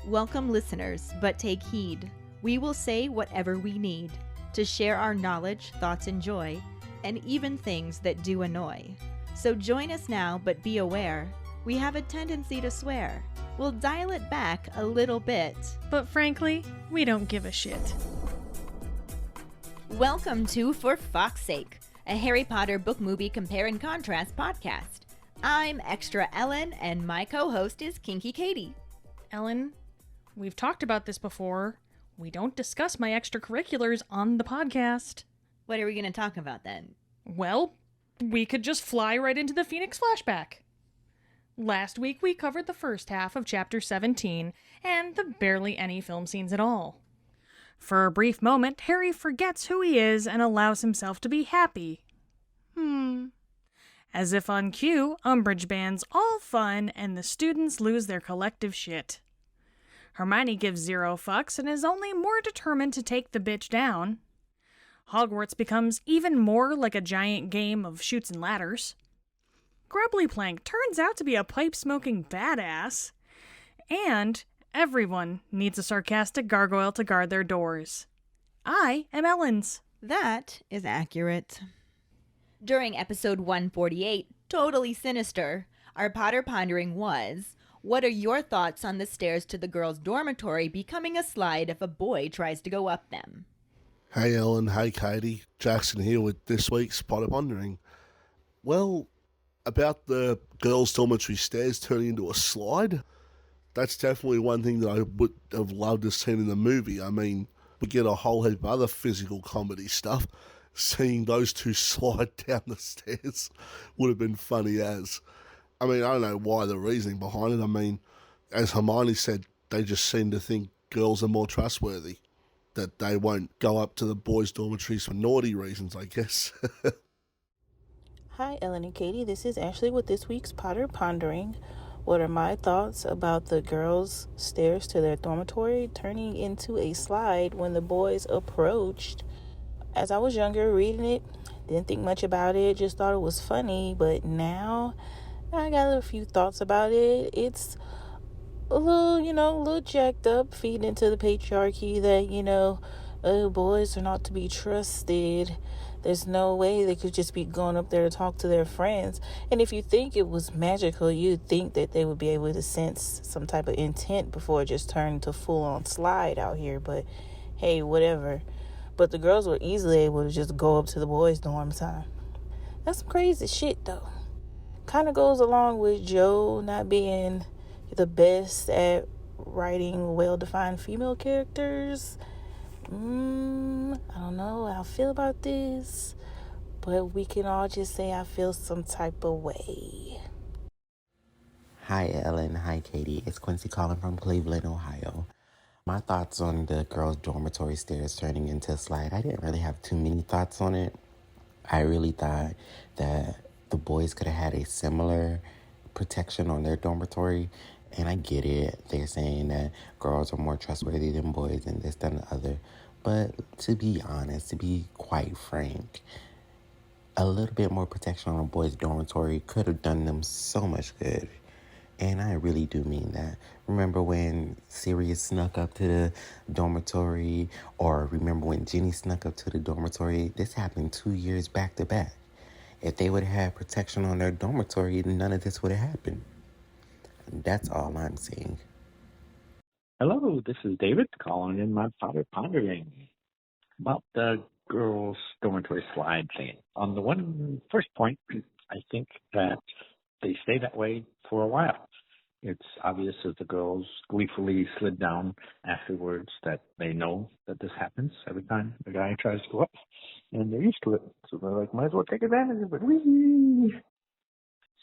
Welcome, listeners, but take heed. We will say whatever we need to share our knowledge, thoughts, and joy, and even things that do annoy. So join us now, but be aware, we have a tendency to swear. We'll dial it back a little bit. But frankly, we don't give a shit. Welcome to For Fawkes Sake, a Harry Potter book movie compare and contrast podcast. I'm Extra Ellen, and my co-host is Kinky Keighty. Ellen, we've talked about this before. We don't discuss my extracurriculars on the podcast. What are we going to talk about then? Well, we could just fly right into the Phoenix flashback. Last week we covered the first half of Chapter 17 and the barely any film scenes at all. For a brief moment, Harry forgets who he is and allows himself to be happy. As if on cue, Umbridge bans all fun and the students lose their collective shit. Hermione gives zero fucks and is only more determined to take the bitch down. Hogwarts becomes even more like a giant game of chutes and ladders. Grubbly Plank turns out to be a pipe-smoking badass. And everyone needs a sarcastic gargoyle to guard their doors. I am Ellen's. That is accurate. During episode 148, Totally Sinister, our Potter Pondering was, what are your thoughts on the stairs to the girls' dormitory becoming a slide if a boy tries to go up them? Hey Ellen, hey Katie, Jackson here with this week's Potter Pondering. Well, about the girls' dormitory stairs turning into a slide, that's definitely one thing that I would have loved to see in the movie. I mean, we get a whole heap of other physical comedy stuff. Seeing those two slide down the stairs would have been funny as. I mean, I don't know why the reasoning behind it. I mean, as Hermione said, they just seem to think girls are more trustworthy. That they won't go up to the boys' dormitories for naughty reasons, I guess. Hi, Ellen and Keighty. This is Ashley with this week's Potter Pondering. What are my thoughts about the girls' stairs to their dormitory turning into a slide when the boys approached? As I was younger, reading it, didn't think much about it, just thought it was funny. But now, I got a few thoughts about it. It's a little jacked up, feeding into the patriarchy that, boys are not to be trusted. There's no way they could just be going up there to talk to their friends. And if you think it was magical, you'd think that they would be able to sense some type of intent before it just turned to full-on slide out here. But, hey, whatever. But the girls were easily able to just go up to the boys' dorms, huh? That's some crazy shit, though. Kind of goes along with Joe not being the best at writing well-defined female characters. I don't know how I feel about this, but we can all just say I feel some type of way. Hi, Ellen. Hi, Katie. It's Quincy calling from Cleveland, Ohio. My thoughts on the girls' dormitory stairs turning into a slide, I didn't really have too many thoughts on it. I really thought that the boys could have had a similar protection on their dormitory. And I get it. They're saying that girls are more trustworthy than boys and this, that, and the other. But to be honest, to be quite frank, a little bit more protection on a boys' dormitory could have done them so much good. And I really do mean that. Remember when Sirius snuck up to the dormitory? Or remember when Ginny snuck up to the dormitory? This happened 2 years back to back. If they would have had protection on their dormitory, none of this would have happened. That's all I'm saying. Hello, this is David calling in my Potter Pondering about the girls' dormitory slide thing. On the first point, I think that they stay that way for a while. It's obvious that the girls gleefully slid down afterwards that they know that this happens every time the guy tries to go up, and they're used to it. So they're like, might as well take advantage of it. Whee!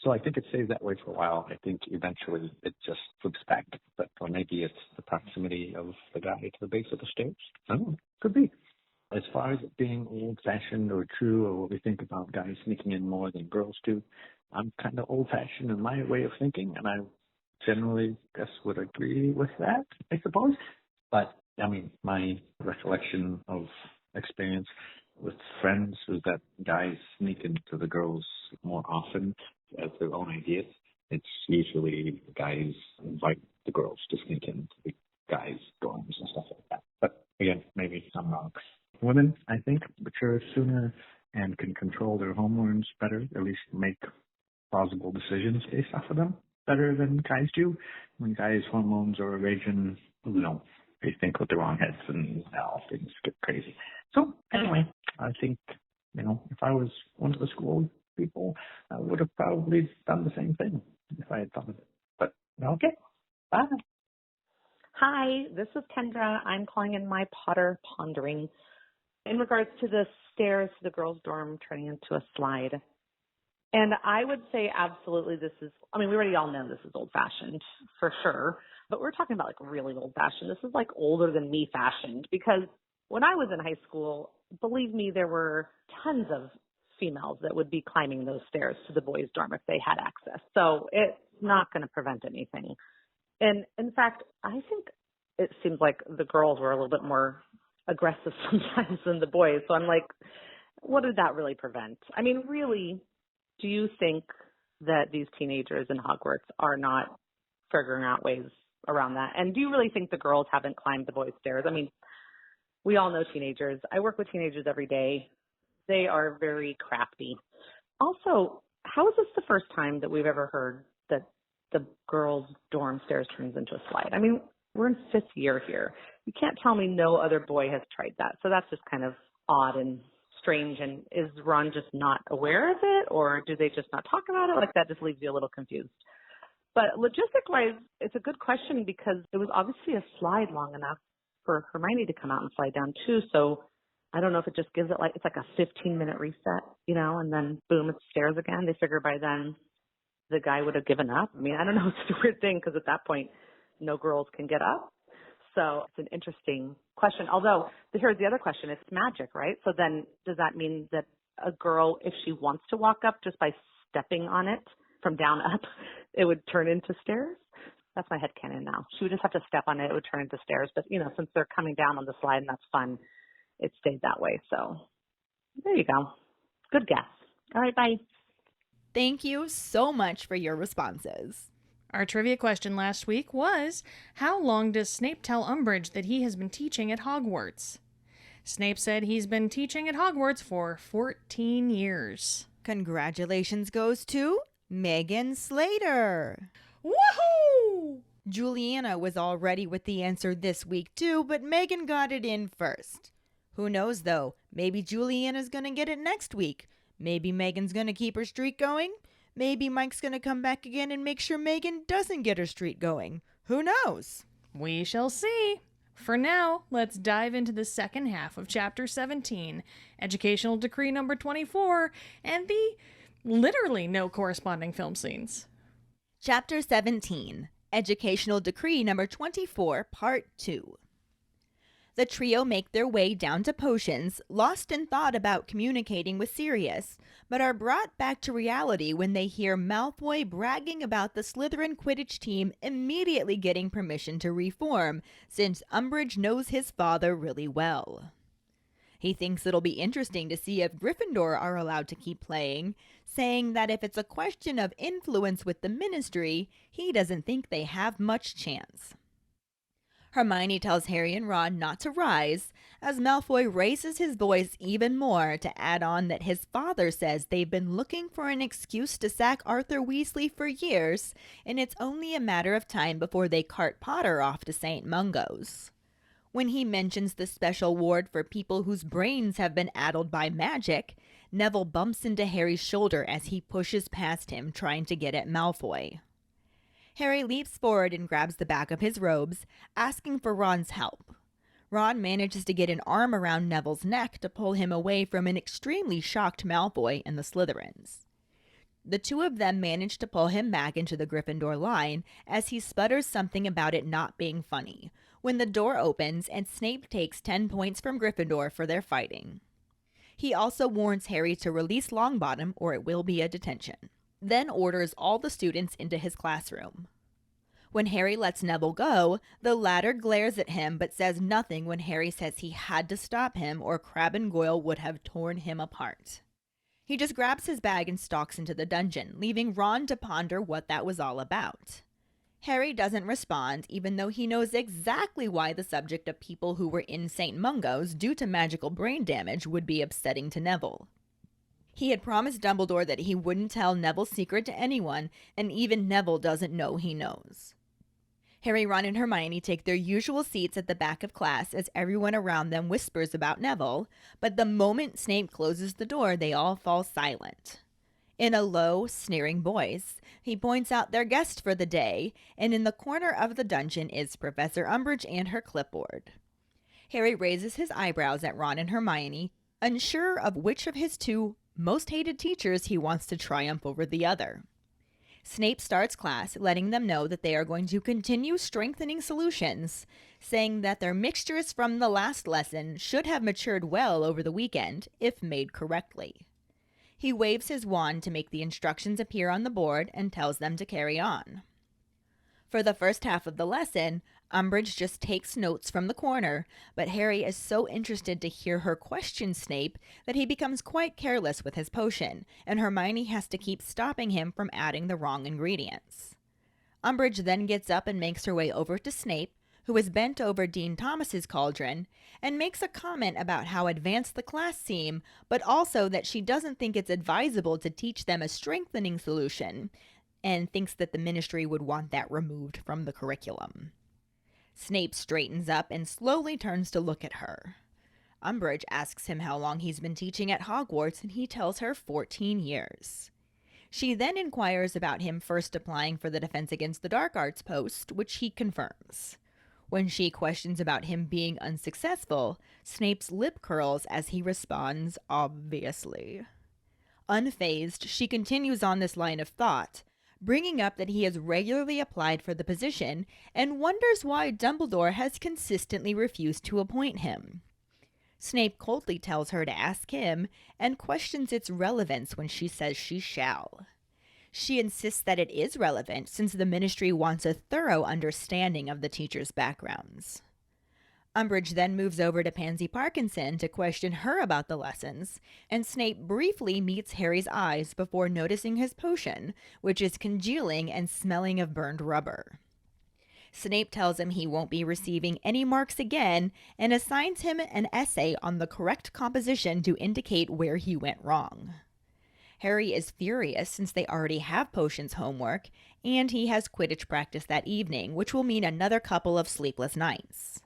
So I think it stays that way for a while. I think eventually it just flips back. Or maybe it's the proximity of the guy to the base of the stairs. I don't know. Could be. As far as it being old-fashioned or true or what we think about guys sneaking in more than girls do, I'm kind of old-fashioned in my way of thinking, and I generally guess would agree with that, I suppose. But, I mean, my recollection of experience with friends was that guys sneak into the girls more often as their own ideas. It's usually guys invite the girls to sneak in to guys' dorms and stuff like that. But again, maybe I'm wrong. Women, I think, mature sooner and can control their hormones better, at least make plausible decisions based off of them better than guys do. When guys' hormones are raging, they think with the wrong heads and things get crazy. So anyway, I think, if I was one of the school people, I would have probably done the same thing if I had thought of it. But okay, bye. Hi, this is Kendra. I'm calling in my Potter pondering in regards to the stairs to the girls' dorm turning into a slide. And I would say absolutely we already all know this is old-fashioned for sure, but we're talking about really old-fashioned. This is older than me fashioned, because when I was in high school, believe me, there were tons of females that would be climbing those stairs to the boys' dorm if they had access. So it's not going to prevent anything. And in fact, I think it seems like the girls were a little bit more aggressive sometimes than the boys. So I'm like, what did that really prevent? I mean, really, do you think that these teenagers in Hogwarts are not figuring out ways around that? And do you really think the girls haven't climbed the boys' stairs? I mean, we all know teenagers. I work with teenagers every day. They are very crafty. Also, how is this the first time that we've ever heard that the girls' dorm stairs turns into a slide? I mean, we're in 5th year here. You can't tell me no other boy has tried that. So that's just kind of odd and strange. And is Ron just not aware of it, or do they just not talk about it? That just leaves you a little confused. But logistic-wise, it's a good question, because it was obviously a slide long enough for Hermione to come out and slide down too. So I don't know if it just gives it it's like a 15-minute reset, and then boom, it's stairs again. They figure by then the guy would have given up. I mean, I don't know. It's a weird thing, because at that point, no girls can get up. So it's an interesting question. Although, here's the other question. It's magic, right? So then does that mean that a girl, if she wants to walk up just by stepping on it from down up, it would turn into stairs? That's my headcanon now. She would just have to step on it. It would turn into stairs. But, since they're coming down on the slide and that's fun, it stayed that way. So there you go. Good guess. All right, bye. Thank you so much for your responses. Our trivia question last week was, how long does Snape tell Umbridge that he has been teaching at Hogwarts? Snape said he's been teaching at Hogwarts for 14 years. Congratulations goes to Megan Slater. Woohoo! Juliana was all ready with the answer this week too, but Megan got it in first. Who knows though, maybe Juliana's gonna get it next week. Maybe Megan's gonna keep her streak going. Maybe Mike's going to come back again and make sure Megan doesn't get her streak going. Who knows? We shall see. For now, let's dive into the second half of Chapter 17, Educational Decree number 24, and the literally no corresponding film scenes. Chapter 17, Educational Decree number 24, Part 2. The trio make their way down to potions, lost in thought about communicating with Sirius, but are brought back to reality when they hear Malfoy bragging about the Slytherin Quidditch team immediately getting permission to reform, since Umbridge knows his father really well. He thinks it'll be interesting to see if Gryffindor are allowed to keep playing, saying that if it's a question of influence with the Ministry, he doesn't think they have much chance. Hermione tells Harry and Ron not to rise, as Malfoy raises his voice even more to add on that his father says they've been looking for an excuse to sack Arthur Weasley for years, and it's only a matter of time before they cart Potter off to St. Mungo's. When he mentions the special ward for people whose brains have been addled by magic, Neville bumps into Harry's shoulder as he pushes past him, trying to get at Malfoy. Harry leaps forward and grabs the back of his robes, asking for Ron's help. Ron manages to get an arm around Neville's neck to pull him away from an extremely shocked Malfoy and the Slytherins. The two of them manage to pull him back into the Gryffindor line as he sputters something about it not being funny, when the door opens and Snape takes 10 points from Gryffindor for their fighting. He also warns Harry to release Longbottom or it will be a detention, then orders all the students into his classroom. When Harry lets Neville go, the latter glares at him but says nothing when Harry says he had to stop him or Crabbe and Goyle would have torn him apart. He just grabs his bag and stalks into the dungeon, leaving Ron to ponder what that was all about. Harry doesn't respond, even though he knows exactly why the subject of people who were in St. Mungo's due to magical brain damage would be upsetting to Neville. He had promised Dumbledore that he wouldn't tell Neville's secret to anyone, and even Neville doesn't know he knows. Harry, Ron, and Hermione take their usual seats at the back of class as everyone around them whispers about Neville, but the moment Snape closes the door, they all fall silent. In a low, sneering voice, he points out their guest for the day, and in the corner of the dungeon is Professor Umbridge and her clipboard. Harry raises his eyebrows at Ron and Hermione, unsure of which of his two most hated teachers he wants to triumph over the other. Snape starts class, letting them know that they are going to continue strengthening solutions, saying that their mixtures from the last lesson should have matured well over the weekend, if made correctly. He waves his wand to make the instructions appear on the board and tells them to carry on. For the first half of the lesson, Umbridge just takes notes from the corner, but Harry is so interested to hear her question Snape that he becomes quite careless with his potion, and Hermione has to keep stopping him from adding the wrong ingredients. Umbridge then gets up and makes her way over to Snape, who is bent over Dean Thomas's cauldron, and makes a comment about how advanced the class seem, but also that she doesn't think it's advisable to teach them a strengthening solution, and thinks that the ministry would want that removed from the curriculum. Snape straightens up and slowly turns to look at her. Umbridge asks him how long he's been teaching at Hogwarts, and he tells her 14 years. She then inquires about him first applying for the Defense Against the Dark Arts post, which he confirms. When she questions about him being unsuccessful, Snape's lip curls as he responds, obviously. Unfazed, she continues on this line of thought, bringing up that he has regularly applied for the position and wonders why Dumbledore has consistently refused to appoint him. Snape coldly tells her to ask him and questions its relevance when she says she shall. She insists that it is relevant since the ministry wants a thorough understanding of the teachers' backgrounds. Umbridge then moves over to Pansy Parkinson to question her about the lessons, and Snape briefly meets Harry's eyes before noticing his potion, which is congealing and smelling of burned rubber. Snape tells him he won't be receiving any marks again and assigns him an essay on the correct composition to indicate where he went wrong. Harry is furious since they already have potions homework, and he has Quidditch practice that evening, which will mean another couple of sleepless nights.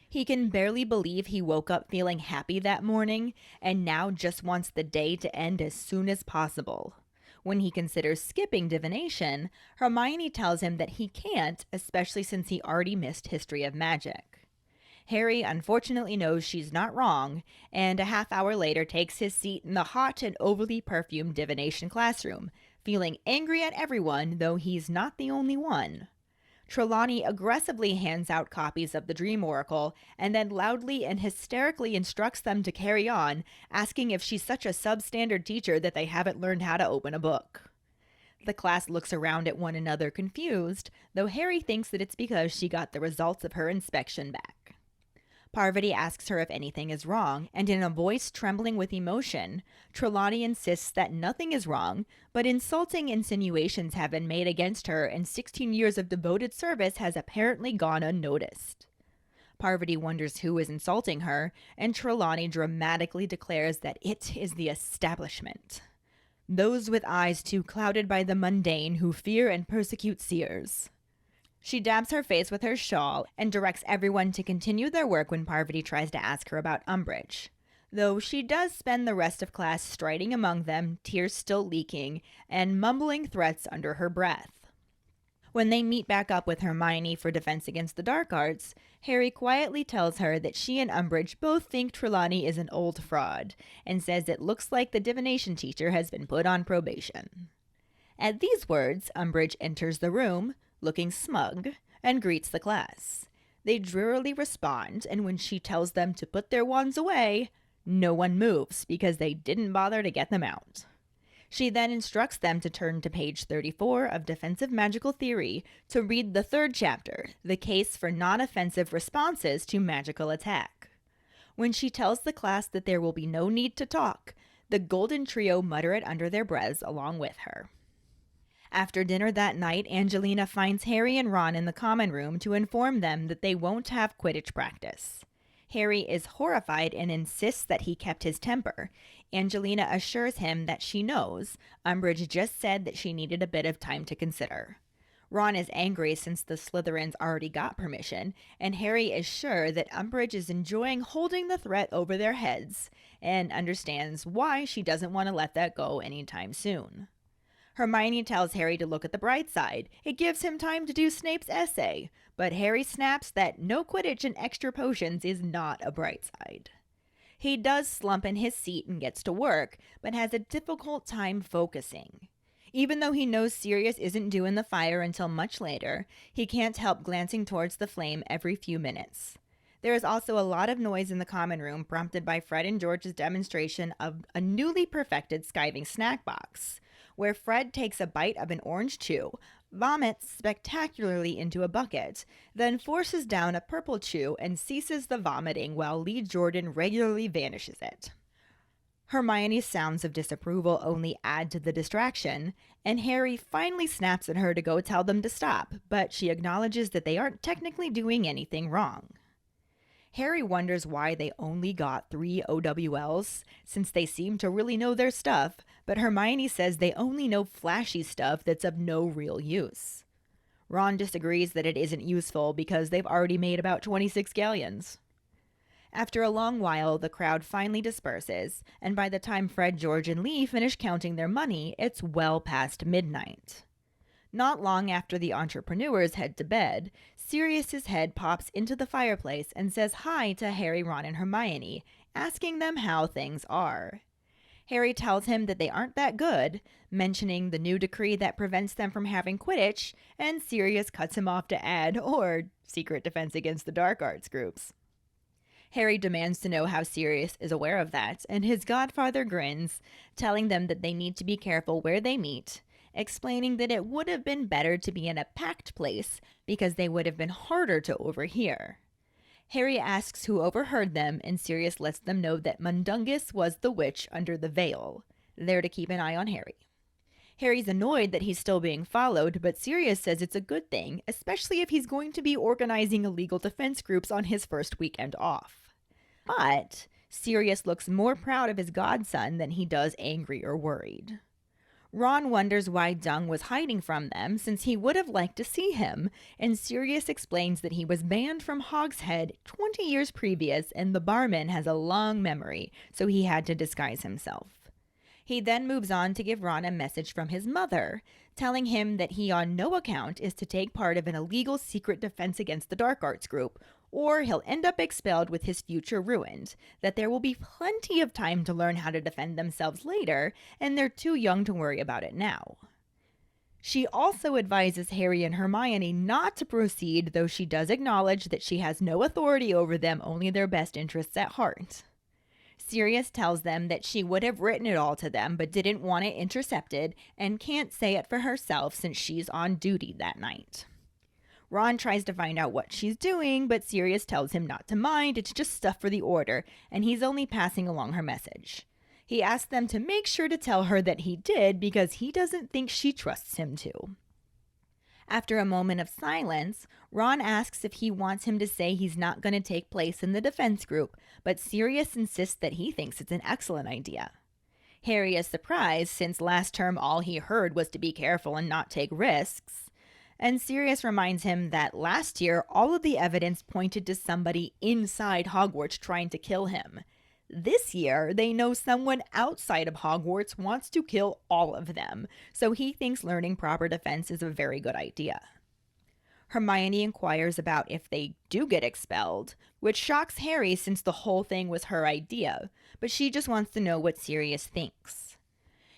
He can barely believe he woke up feeling happy that morning, and now just wants the day to end as soon as possible. When he considers skipping divination, Hermione tells him that he can't, especially since he already missed History of Magic. Harry unfortunately knows she's not wrong, and a half hour later takes his seat in the hot and overly perfumed divination classroom, feeling angry at everyone, though he's not the only one. Trelawney aggressively hands out copies of the Dream Oracle, and then loudly and hysterically instructs them to carry on, asking if she's such a substandard teacher that they haven't learned how to open a book. The class looks around at one another confused, though Harry thinks that it's because she got the results of her inspection back. Parvati asks her if anything is wrong, and in a voice trembling with emotion, Trelawney insists that nothing is wrong, but insulting insinuations have been made against her, and 16 years of devoted service has apparently gone unnoticed. Parvati wonders who is insulting her, and Trelawney dramatically declares that it is the establishment. Those with eyes too clouded by the mundane who fear and persecute seers. She dabs her face with her shawl and directs everyone to continue their work when Parvati tries to ask her about Umbridge, though she does spend the rest of class striding among them, tears still leaking, and mumbling threats under her breath. When they meet back up with Hermione for Defense Against the Dark Arts, Harry quietly tells her that she and Umbridge both think Trelawney is an old fraud, and says it looks like the divination teacher has been put on probation. At these words, Umbridge enters the room, looking smug, and greets the class. They drearily respond, and when she tells them to put their wands away, no one moves because they didn't bother to get them out. She then instructs them to turn to page 34 of Defensive Magical Theory to read the third chapter, The Case for Non-Offensive Responses to Magical Attack. When she tells the class that there will be no need to talk, the Golden Trio mutter it under their breaths along with her. After dinner that night, Angelina finds Harry and Ron in the common room to inform them that they won't have Quidditch practice. Harry is horrified and insists that he kept his temper. Angelina assures him that she knows. Umbridge just said that she needed a bit of time to consider. Ron is angry since the Slytherins already got permission, and Harry is sure that Umbridge is enjoying holding the threat over their heads and understands why she doesn't want to let that go anytime soon. Hermione tells Harry to look at the bright side. It gives him time to do Snape's essay, but Harry snaps that no Quidditch and extra potions is not a bright side. He does slump in his seat and gets to work, but has a difficult time focusing. Even though he knows Sirius isn't due in the fire until much later, he can't help glancing towards the flame every few minutes. There is also a lot of noise in the common room, prompted by Fred and George's demonstration of a newly perfected skiving snack box, where Fred takes a bite of an orange chew, vomits spectacularly into a bucket, then forces down a purple chew and ceases the vomiting while Lee Jordan regularly vanishes it. Hermione's sounds of disapproval only add to the distraction, and Harry finally snaps at her to go tell them to stop, but she acknowledges that they aren't technically doing anything wrong. Harry wonders why they only got 3 OWLs, since they seem to really know their stuff, but Hermione says they only know flashy stuff that's of no real use. Ron disagrees that it isn't useful because they've already made about 26 galleons. After a long while, the crowd finally disperses, and by the time Fred, George, and Lee finish counting their money, it's well past midnight. Not long after the entrepreneurs head to bed, Sirius's head pops into the fireplace and says hi to Harry, Ron, and Hermione, asking them how things are. Harry tells him that they aren't that good, mentioning the new decree that prevents them from having Quidditch, and Sirius cuts him off to add, or secret defense against the dark arts groups. Harry demands to know how Sirius is aware of that, and his godfather grins, telling them that they need to be careful where they meet, explaining that it would have been better to be in a packed place because they would have been harder to overhear. Harry asks who overheard them, and Sirius lets them know that Mundungus was the witch under the veil, there to keep an eye on Harry. Harry's annoyed that he's still being followed, but Sirius says it's a good thing, especially if he's going to be organizing illegal defense groups on his first weekend off. But Sirius looks more proud of his godson than he does angry or worried. Ron wonders why Dung was hiding from them, since he would have liked to see him, and Sirius explains that he was banned from Hogshead 20 years previous and the barman has a long memory, so he had to disguise himself. He then moves on to give Ron a message from his mother, telling him that he on no account is to take part of an illegal secret defense against the dark arts group, or he'll end up expelled with his future ruined, that there will be plenty of time to learn how to defend themselves later, and they're too young to worry about it now. She also advises Harry and Hermione not to proceed, though she does acknowledge that she has no authority over them, only their best interests at heart. Sirius tells them that she would have written it all to them, but didn't want it intercepted, and can't say it for herself since she's on duty that night. Ron tries to find out what she's doing, but Sirius tells him not to mind, it's just stuff for the order, and he's only passing along her message. He asks them to make sure to tell her that he did because he doesn't think she trusts him to. After a moment of silence, Ron asks if he wants him to say he's not going to take place in the defense group, but Sirius insists that he thinks it's an excellent idea. Harry is surprised since last term all he heard was to be careful and not take risks. And Sirius reminds him that last year, all of the evidence pointed to somebody inside Hogwarts trying to kill him. This year, they know someone outside of Hogwarts wants to kill all of them, so he thinks learning proper defense is a very good idea. Hermione inquires about if they do get expelled, which shocks Harry since the whole thing was her idea, but she just wants to know what Sirius thinks.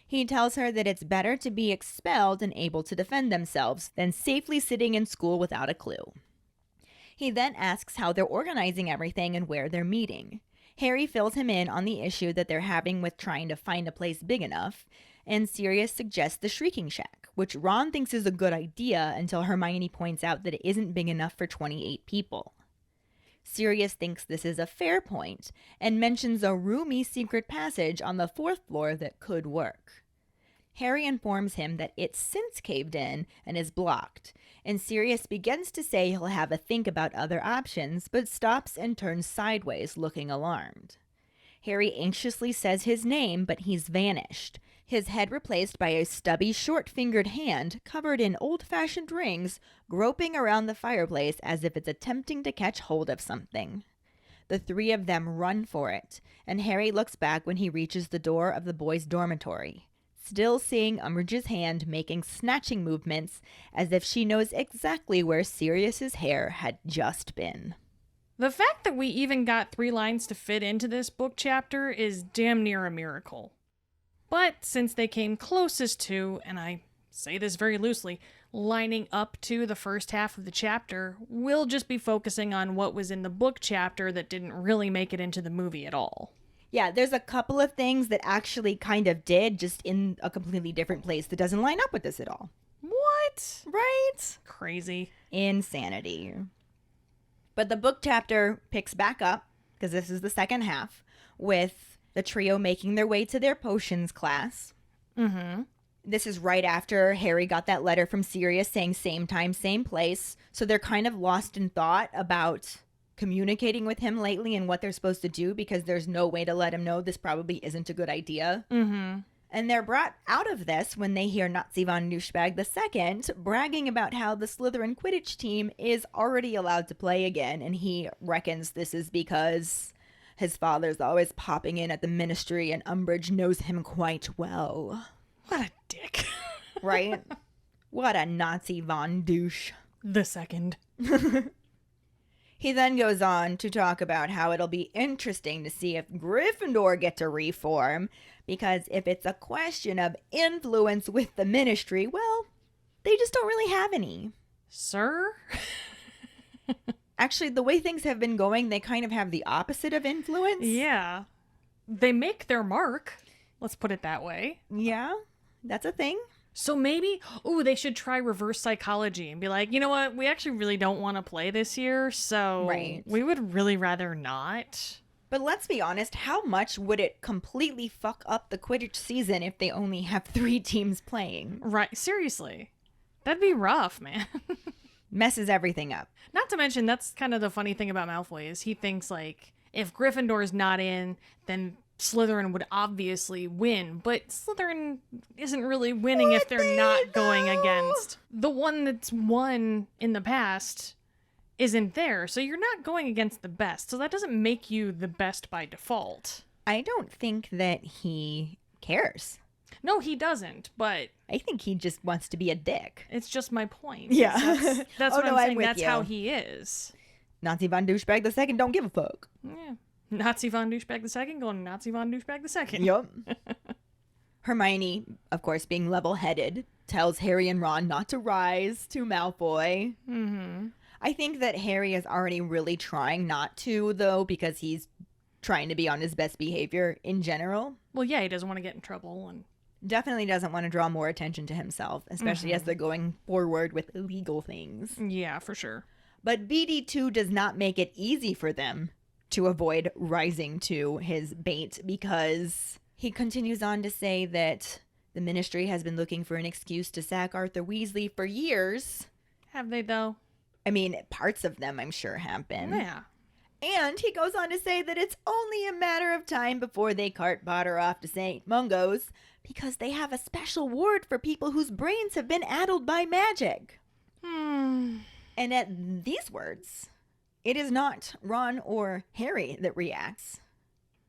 He tells her that it's better to be expelled and able to defend themselves than safely sitting in school without a clue. He then asks how they're organizing everything and where they're meeting. Harry fills him in on the issue that they're having with trying to find a place big enough, and Sirius suggests the Shrieking Shack, which Ron thinks is a good idea until Hermione points out that it isn't big enough for 28 people. Sirius thinks this is a fair point and mentions a roomy secret passage on the 4th floor that could work. Harry informs him that it's since caved in and is blocked, and Sirius begins to say he'll have a think about other options, but stops and turns sideways, looking alarmed. Harry anxiously says his name, but he's vanished, his head replaced by a stubby, short-fingered hand covered in old-fashioned rings, groping around the fireplace as if it's attempting to catch hold of something. The three of them run for it, and Harry looks back when he reaches the door of the boys' dormitory, still seeing Umbridge's hand making snatching movements as if she knows exactly where Sirius's hair had just been. The fact that we even got 3 lines to fit into this book chapter is damn near a miracle. But since they came closest to, and I say this very loosely, lining up to the first half of the chapter, we'll just be focusing on what was in the book chapter that didn't really make it into the movie at all. Yeah, there's a couple of things that actually kind of did, just in a completely different place that doesn't line up with this at all. What? Right? Crazy. Insanity. But the book chapter picks back up, because this is the second half, with the trio making their way to their potions class. Mm-hmm. This is right after Harry got that letter from Sirius saying same time, same place. So they're kind of lost in thought about communicating with him lately and what they're supposed to do, because there's no way to let him know this probably isn't a good idea. Mm-hmm. And they're brought out of this when they hear Nazi von Douchebag II bragging about how the Slytherin Quidditch team is already allowed to play again, and he reckons this is because his father's always popping in at the ministry and Umbridge knows him quite well. What a dick. Right? What a Nazi von Douche. The second. He then goes on to talk about how it'll be interesting to see if Gryffindor get to reform, because if it's a question of influence with the ministry, well, they just don't really have any. Sir? Actually, the way things have been going, they kind of have the opposite of influence. Yeah. They make their mark. Let's put it that way. Yeah, that's a thing. So maybe, they should try reverse psychology and be like, you know what, we actually really don't want to play this year, so right. We would really rather not. But let's be honest, how much would it completely fuck up the Quidditch season if they only have 3 teams playing? Right, seriously. That'd be rough, man. Messes everything up. Not to mention, that's kind of the funny thing about Malfoy is he thinks, like, if Gryffindor's not in, then Slytherin would obviously win, but Slytherin isn't really winning if they're not going against the one that's won in the past isn't there. So you're not going against the best. So that doesn't make you the best by default. I don't think that he cares. No, he doesn't, but I think he just wants to be a dick. It's just my point. Yeah. That's Oh, what no, I'm I'm saying. with That's you. how he is. Nazi von Douchebag II don't give a fuck. Yeah. Nazi von Douchebag II going Nazi von Douchebag II. Yup. Hermione, of course, being level-headed, tells Harry and Ron not to rise to Malfoy. Mm-hmm. I think that Harry is already really trying not to, though, because he's trying to be on his best behavior in general. Well, yeah, he doesn't want to get in trouble. And Definitely doesn't want to draw more attention to himself, especially as they're going forward with illegal things. yeah, for sure. But BD2 does not make it easy for them to avoid rising to his bait, because he continues on to say that the ministry has been looking for an excuse to sack Arthur Weasley for years. Have they, though? I mean, parts of them I'm sure have been. Yeah. And he goes on to say that it's only a matter of time before they cart Potter off to St. Mungo's, because they have a special ward for people whose brains have been addled by magic. And at these words, it is not Ron or Harry that reacts.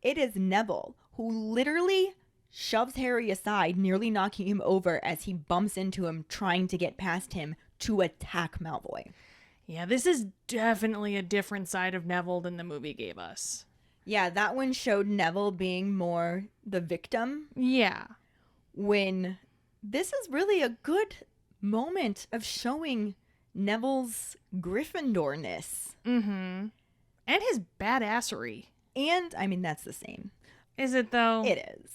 It is Neville, who literally shoves Harry aside, nearly knocking him over as he bumps into him, trying to get past him to attack Malfoy. Yeah, this is definitely a different side of Neville than the movie gave us. Yeah, that one showed Neville being more the victim, Yeah. when this is really a good moment of showing Neville's Gryffindorness. Mm-hmm. And his badassery. And, I mean, that's the same. Is it, though? It is.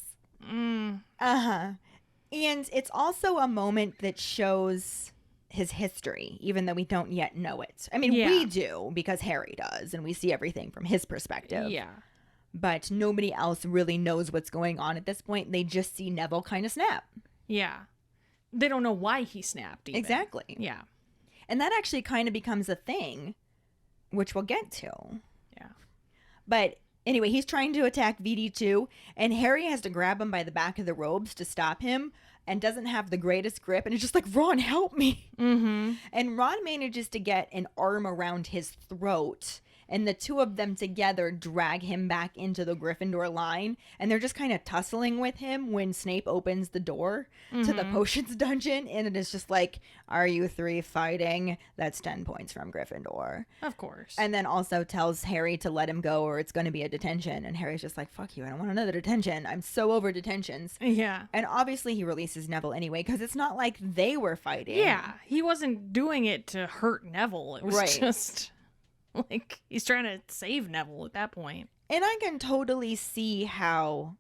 Mm. Uh-huh. And it's also a moment that shows his history, even though we don't yet know it. I mean, Yeah. we do, because Harry does, and we see everything from his perspective. Yeah. But nobody else really knows what's going on at this point. They just see Neville kind of snap. Yeah. They don't know why he snapped even. Exactly. Yeah. And that actually kind of becomes a thing, which we'll get to. Yeah. But anyway, he's trying to attack VD2, and Harry has to grab him by the back of the robes to stop him and doesn't have the greatest grip. And it's just like, Ron, help me. Mm-hmm. And Ron manages to get an arm around his throat, and the two of them together drag him back into the Gryffindor line, and they're just kind of tussling with him when Snape opens the door to the potions dungeon, and it is just like, are you three fighting? That's 10 points from Gryffindor. Of course. And then also tells Harry to let him go or it's going to be a detention, and Harry's just like, fuck you, I don't want another detention. I'm so over detentions. Yeah. And obviously he releases Neville anyway, because it's not like they were fighting. Yeah. He wasn't doing it to hurt Neville. It was Right. just like he's trying to save Neville at that point. And I can totally see how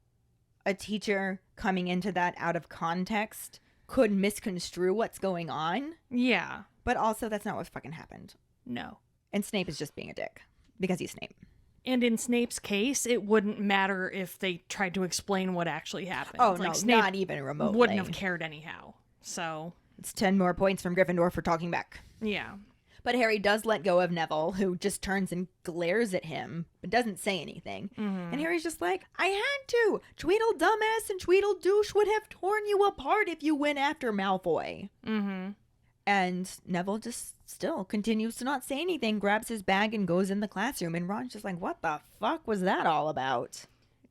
a teacher coming into that out of context could misconstrue what's going on. Yeah. But also, that's not what fucking happened. No. And Snape is just being a dick because he's Snape. And in Snape's case, it wouldn't matter if they tried to explain what actually happened. Oh, Like, no, Snape not even remotely. wouldn't have cared anyhow. So, It's 10 more points from Gryffindor for talking back. yeah. But Harry does let go of Neville, who just turns and glares at him, but doesn't say anything. Mm-hmm. And Harry's just like, I had to. Tweedle dumbass and Tweedle douche would have torn you apart if you went after Malfoy. Mm-hmm. And Neville just still continues to not say anything, grabs his bag and goes in the classroom. And Ron's just like, what the fuck was that all about?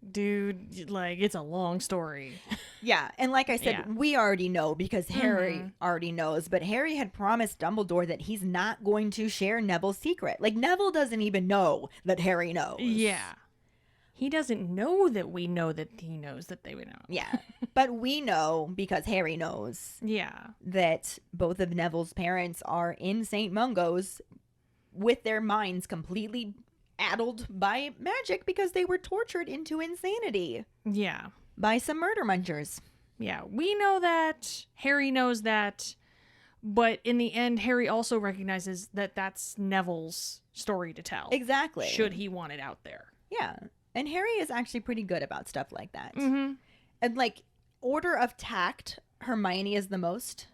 Dude, like, it's a long story. Yeah, and like I said, Yeah. we already know because Harry already knows, but Harry had promised Dumbledore that he's not going to share Neville's secret. Like, Neville doesn't even know that Harry knows. Yeah. He doesn't know that we know that he knows that they would know. Yeah, but we know, because Harry knows, Yeah. that both of Neville's parents are in St. Mungo's with their minds completely addled by magic because they were tortured into insanity Yeah. by some murder munchers. Yeah. We know that. Harry knows that. But in the end, Harry also recognizes that that's Neville's story to tell. Exactly. Should he want it out there. Yeah. And Harry is actually pretty good about stuff like that. Mm-hmm. And like, order of tact, Hermione is the most.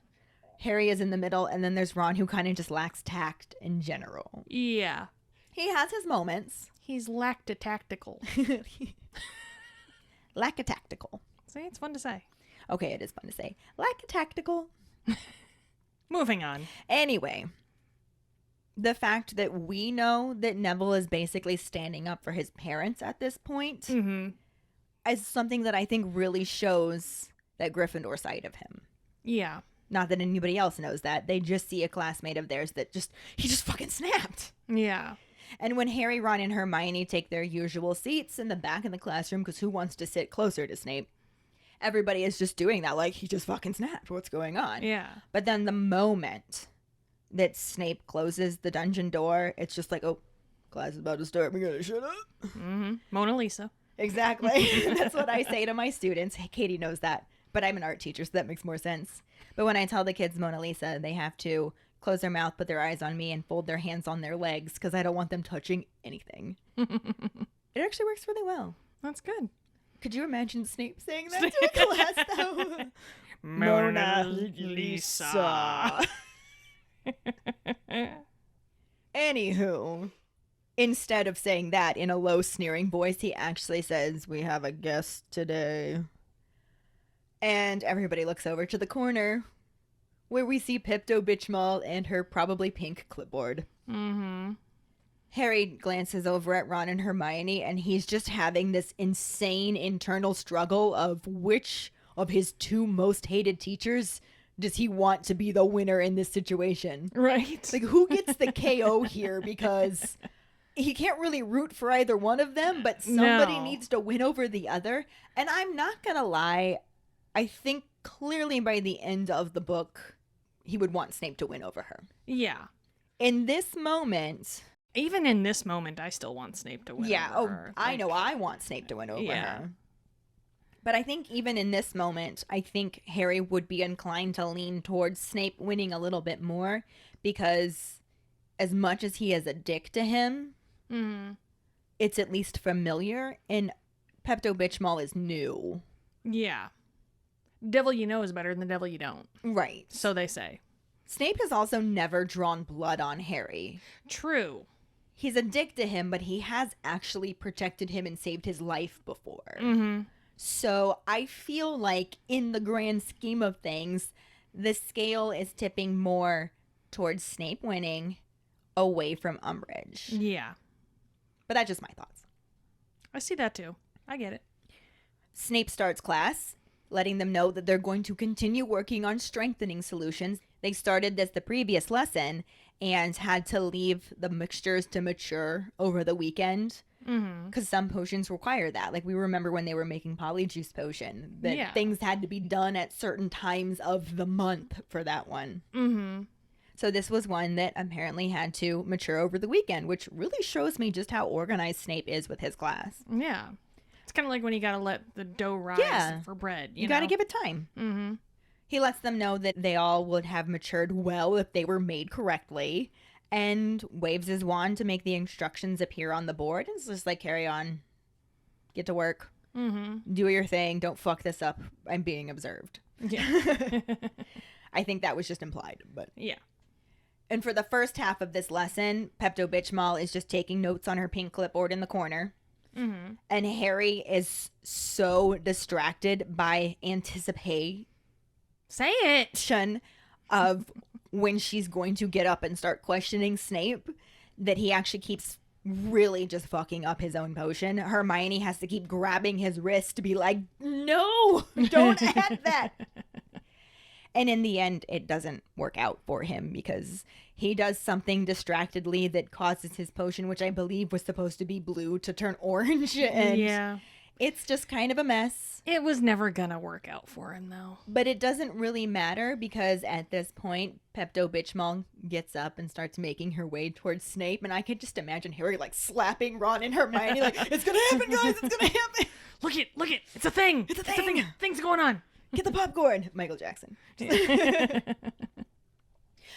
Harry is in the middle, and then there's Ron, who kind of just lacks tact in general. Yeah. He has his moments. He's Lackatactical. Lackatactical. See, it's fun to say. Okay, it is fun to say. Lackatactical. Moving on. Anyway, the fact that we know that Neville is basically standing up for his parents at this point Mm-hmm. is something that I think really shows that Gryffindor side of him. Yeah. Not that anybody else knows that. They just see a classmate of theirs that he just fucking snapped. Yeah. And when Harry, Ron, and Hermione take their usual seats in the back of the classroom, because who wants to sit closer to Snape? Everybody is just doing that, like, he just fucking snapped. What's going on? Yeah. But then the moment that Snape closes the dungeon door, it's just like, oh, class is about to start. We gotta shut up. Mm-hmm. Mona Lisa. Exactly. That's what I say to my students. Hey, Katie knows that. But I'm an art teacher, so that makes more sense. But when I tell the kids Mona Lisa, they have to close their mouth, put their eyes on me, and fold their hands on their legs because I don't want them touching anything. It actually works really well. That's good. Could you imagine Snape saying that to a class, though? Mona Lisa. Anywho, instead of saying that in a low, sneering voice, he actually says, "We have a guest today." And everybody looks over to the corner where we see Pepto-Bismol and her probably pink clipboard. Mm-hmm. Harry glances over at Ron and Hermione, and he's just having this insane internal struggle of which of his two most hated teachers does he want to be the winner in this situation. Right. Like, who gets the KO here? Because he can't really root for either one of them, but somebody No. needs to win over the other. And I'm not going to lie, I think clearly by the end of the book, he would want Snape to win over her. Yeah. In this moment... Even in this moment, I still want Snape to win. Yeah, over her. I know I want Snape to win over Yeah. her. But I think even in this moment, I think Harry would be inclined to lean towards Snape winning a little bit more because as much as he is a dick to him, Mm-hmm. it's at least familiar, and Pepto-Bismol is new. Yeah. Devil you know is better than the devil you don't. Right. So they say. Snape has also never drawn blood on Harry. True. He's a dick to him, but he has actually protected him and saved his life before. Mm-hmm. So I feel like in the grand scheme of things, the scale is tipping more towards Snape winning away from Umbridge. Yeah. But that's just my thoughts. I see that too. I get it. Snape starts class, letting them know that they're going to continue working on strengthening solutions. They started this the previous lesson and had to leave the mixtures to mature over the weekend because some potions require that. Like we remember when they were making Polyjuice Potion, that things had to be done at certain times of the month for that one. Mm-hmm. So this was one that apparently had to mature over the weekend, which really shows me just how organized Snape is with his class. Yeah. It's kind of like when you got to let the dough rise for bread. You got to know? give it time. Mm-hmm. He lets them know that they all would have matured well if they were made correctly, and waves his wand to make the instructions appear on the board. It's just like, carry on. Get to work. Mm-hmm. Do your thing. Don't fuck this up. I'm being observed. Yeah. I think that was just implied, but... Yeah. And for the first half of this lesson, Pepto-Bitchmal is just taking notes on her pink clipboard in the corner. Mm-hmm. And Harry is so distracted by anticipation Say it. of when she's going to get up and start questioning Snape that he actually keeps really just fucking up his own potion. Hermione has to keep grabbing his wrist to be like, no, don't add that. And in the end, it doesn't work out for him because he does something distractedly that causes his potion, which I believe was supposed to be blue, to turn orange. And yeah. it's just kind of a mess. It was never gonna work out for him, though. But it doesn't really matter because at this point, Pepto-Bitchmal gets up and starts making her way towards Snape. And I could just imagine Harry like slapping Ron and Hermione like, it's going to happen, guys. It's going to happen. Look it. It's a thing. It's a thing. Things going on. Get the popcorn. Michael Jackson.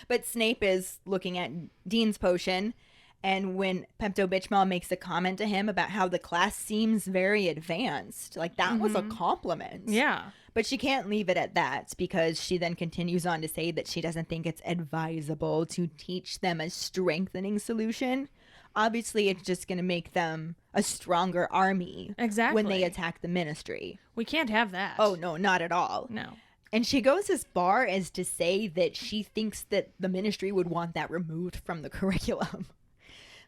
But Snape is looking at Dean's potion. And when Pepto-Bitchmal makes a comment to him about how the class seems very advanced, like that was a compliment. Yeah. But she can't leave it at that because she then continues on to say that she doesn't think it's advisable to teach them a strengthening solution. Obviously, it's just going to make them a stronger army when they attack the ministry. We can't have that. Oh, no, not at all. No. And she goes as far as to say that she thinks that the ministry would want that removed from the curriculum.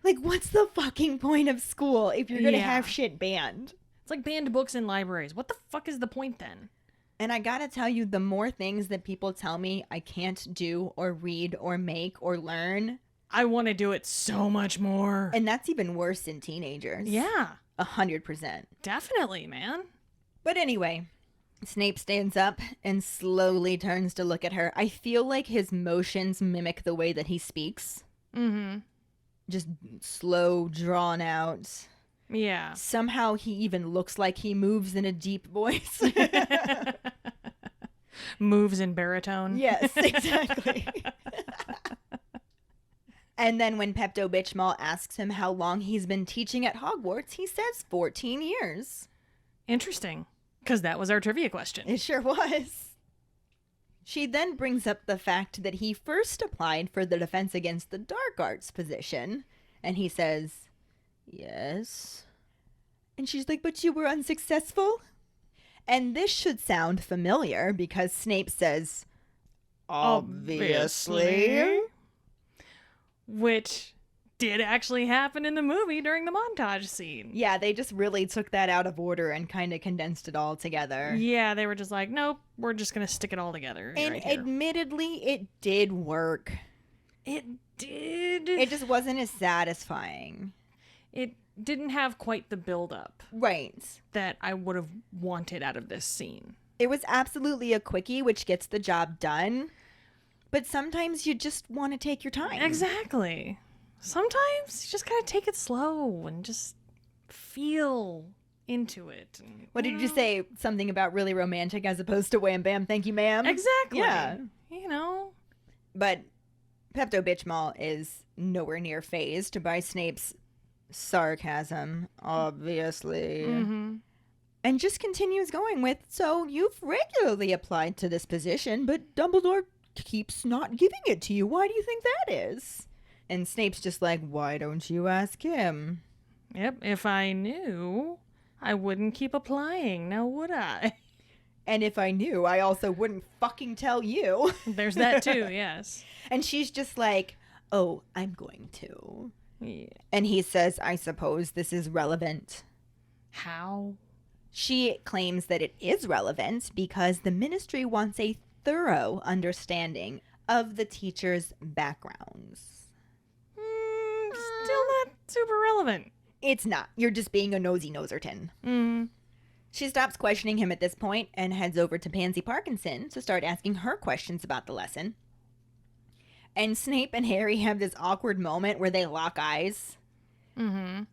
Like, what's the fucking point of school if you're going to have shit banned? It's like banned books in libraries. What the fuck is the point then? And I gotta tell you, the more things that people tell me I can't do or read or make or learn, I want to do it so much more. And that's even worse in teenagers. Yeah. 100%. Definitely, man. But anyway, Snape stands up and slowly turns to look at her. I feel like his motions mimic the way that he speaks. Mm-hmm. Just slow, drawn out. Yeah. Somehow he even looks like he moves in a deep voice. Moves in baritone. Yes, exactly. And then when Pepto-Bitchmal asks him how long he's been teaching at Hogwarts, he says 14 years. Interesting, because that was our trivia question. It sure was. She then brings up the fact that he first applied for the Defense Against the Dark Arts position, and he says, yes. And she's like, but you were unsuccessful? And this should sound familiar because Snape says, obviously. Which did actually happen in the movie during the montage scene. Yeah, they just really took that out of order and kind of condensed it all together. Yeah, they were just like, nope, we're just going to stick it all together. And right here. admittedly, it did work. It did. It just wasn't as satisfying. It didn't have quite the build-up. Right. That I would have wanted out of this scene. It was absolutely a quickie, which gets the job done. But sometimes you just want to take your time. Exactly. Sometimes you just gotta take it slow and just feel into it. And, what did you say? Something about really romantic as opposed to wham bam, thank you, ma'am? Exactly. Yeah. You know. But Pepto-Bitchmal is nowhere near fazed by Snape's sarcasm, obviously. Mm-hmm. And just continues going with, so you've regularly applied to this position, but Dumbledore keeps not giving it to you. Why do you think that is? And Snape's just like, why don't you ask him? Yep, if I knew, I wouldn't keep applying, now would I? And if I knew, I also wouldn't fucking tell you. There's that too, yes. And she's just like, oh, I'm going to. Yeah. And he says, I suppose this is relevant. How? She claims that it is relevant because the ministry wants a thorough understanding of the teachers' backgrounds. Still not super relevant. It's not. You're just being a nosy noserton. She stops questioning him at this point and heads over to Pansy Parkinson to start asking her questions about the lesson. And Snape and Harry have this awkward moment where they lock eyes. Mm-hmm.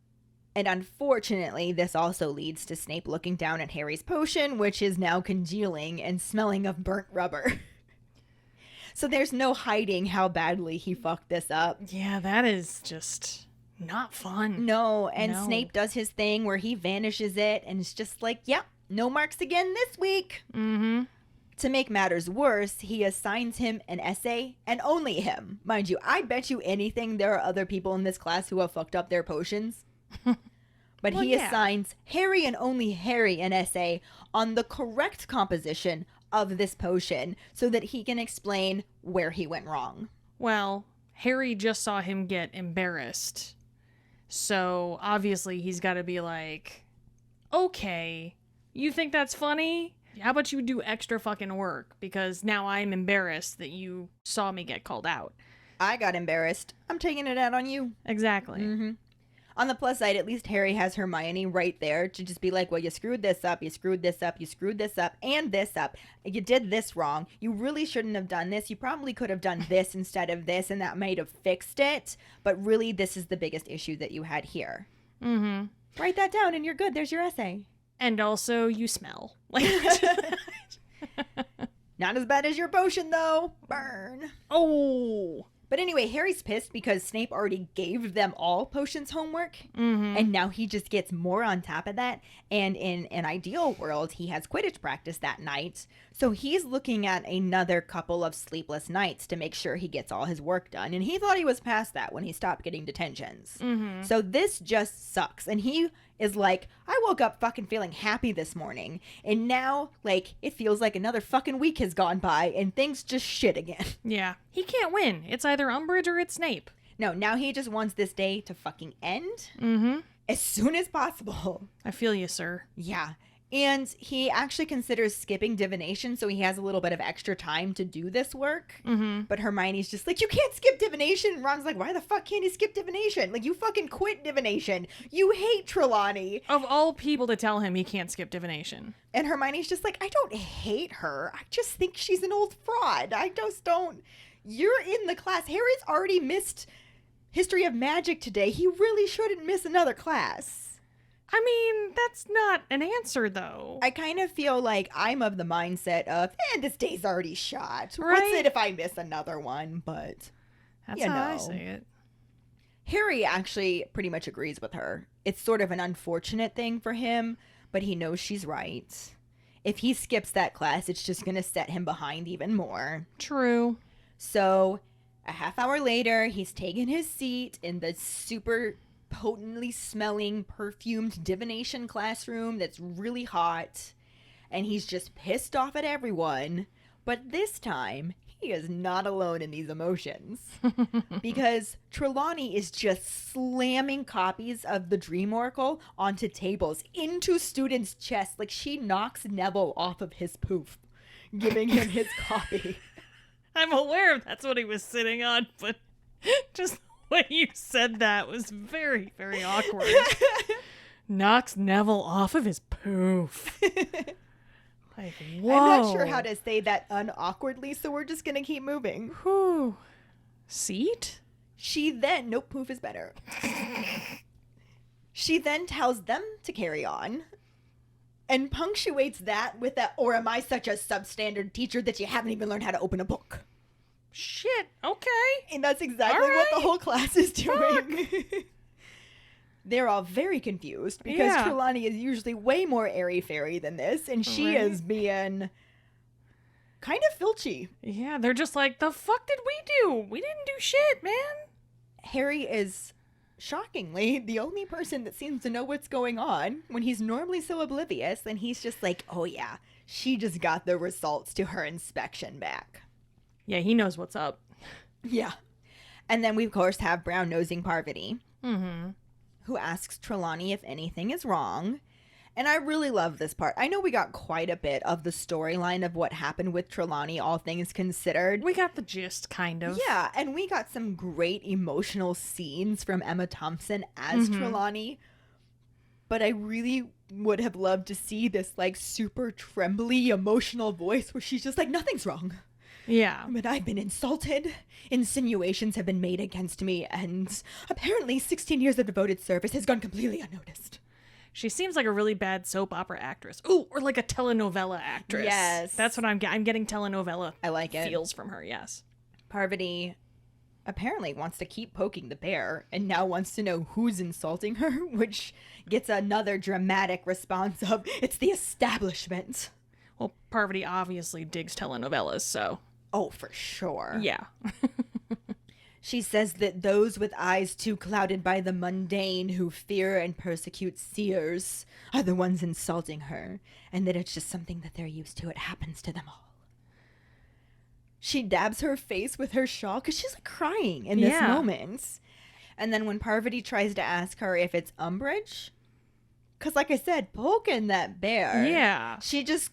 And unfortunately, this also leads to Snape looking down at Harry's potion, which is now congealing and smelling of burnt rubber. So there's no hiding how badly he fucked this up. Yeah, that is just not fun. No, and No. Snape does his thing where he vanishes it, and it's just like, yep, no marks again this week. Mm-hmm. To make matters worse, he assigns him an essay, and only him. Mind you, I bet you anything there are other people in this class who have fucked up their potions. But Well, he yeah. assigns Harry and only Harry an essay on the correct composition of this potion so that he can explain where he went wrong. Well, Harry just saw him get embarrassed. So obviously he's got to be like, okay, you think that's funny? How about you do extra fucking work? Because now I'm embarrassed that you saw me get called out. I got embarrassed. I'm taking it out on you. Exactly. Mm-hmm. On the plus side, at least Harry has Hermione right there to just be like, well, you screwed this up, you screwed this up, you screwed this up, and this up. You did this wrong. You really shouldn't have done this. You probably could have done this instead of this, and that might have fixed it. But really, this is the biggest issue that you had here. Mm-hmm. Write that down, and you're good. There's your essay. And also, you smell. Like, Not as bad as your potion, though. Burn. oh. But anyway, Harry's pissed because Snape already gave them all potions homework. Mm-hmm. And now he just gets more on top of that. And in an ideal world, he has Quidditch practice that night. So he's looking at another couple of sleepless nights to make sure he gets all his work done. And he thought he was past that when he stopped getting detentions. Mm-hmm. So this just sucks. And he is like, I woke up fucking feeling happy this morning. And now, like, it feels like another fucking week has gone by and things just shit again. Yeah. He can't win. It's either Umbridge or it's Snape. No, now he just wants this day to fucking end Mm-hmm. as soon as possible. I feel you, sir. Yeah. And he actually considers skipping divination, so he has a little bit of extra time to do this work. Mm-hmm. But Hermione's just like, you can't skip divination. And Ron's like, why the fuck can't he skip divination? Like, you fucking quit divination. You hate Trelawney. Of all people to tell him he can't skip divination. And Hermione's just like, I don't hate her. I just think she's an old fraud. I just don't. You're in the class. Harry's already missed History of Magic today. He really shouldn't miss another class. I mean, that's not an answer, though. I kind of feel like I'm of the mindset of, this day's already shot. Right. What's it if I miss another one? But That's you how I know. say it. Harry actually pretty much agrees with her. It's sort of an unfortunate thing for him, but he knows she's right. If he skips that class, it's just going to set him behind even more. True. So a half hour later, he's taken his seat in the super potently smelling, perfumed divination classroom that's really hot. And he's just pissed off at everyone. But this time, he is not alone in these emotions. Because Trelawney is just slamming copies of the Dream Oracle onto tables, into students' chests. Like, she knocks Neville off of his poof, giving him his copy. I'm aware that's what he was sitting on, but just the way you said that was very, very awkward. Knocks Neville off of his poof. Like, whoa. I'm not sure how to say that unawkwardly, so we're just going to keep moving. Whew. Seat? She then, nope, poof is better. She then tells them to carry on and punctuates that with that, or am I such a substandard teacher that you haven't even learned how to open a book? Shit, okay. And that's exactly All what the right. whole class is doing. they're all very confused because Yeah. Trelawney is usually way more airy-fairy than this, and she Right. is being kind of filchy. Yeah, they're just like, the fuck did we do? We didn't do shit, man. Harry is shockingly the only person that seems to know what's going on when he's normally so oblivious, and he's just like, oh yeah, she just got the results to her inspection back. Yeah, he knows what's up. Yeah. And then we, of course, have brown-nosing Parvati, Mm-hmm. who asks Trelawney if anything is wrong. And I really love this part. I know we got quite a bit of the storyline of what happened with Trelawney, all things considered. We got the gist, kind of. Yeah, and we got some great emotional scenes from Emma Thompson as Trelawney. But I really would have loved to see this, like, super trembly, emotional voice where she's just like, nothing's wrong. Yeah. But I've been insulted. Insinuations have been made against me, and apparently 16 years of devoted service has gone completely unnoticed. She seems like a really bad soap opera actress. Ooh, or like a telenovela actress. Yes. That's what I'm getting telenovela I like it. feels from her, yes. Parvati apparently wants to keep poking the bear and now wants to know who's insulting her, which gets another dramatic response of, it's the establishment. Well, Parvati obviously digs telenovelas, so Oh, for sure. yeah. She says that those with eyes too clouded by the mundane who fear and persecute seers are the ones insulting her, and that it's just something that they're used to. It happens to them all. She dabs her face with her shawl because she's like crying in this Yeah. moment. And then when Parvati tries to ask her if it's Umbridge, because like I said, poking that bear. Yeah. She just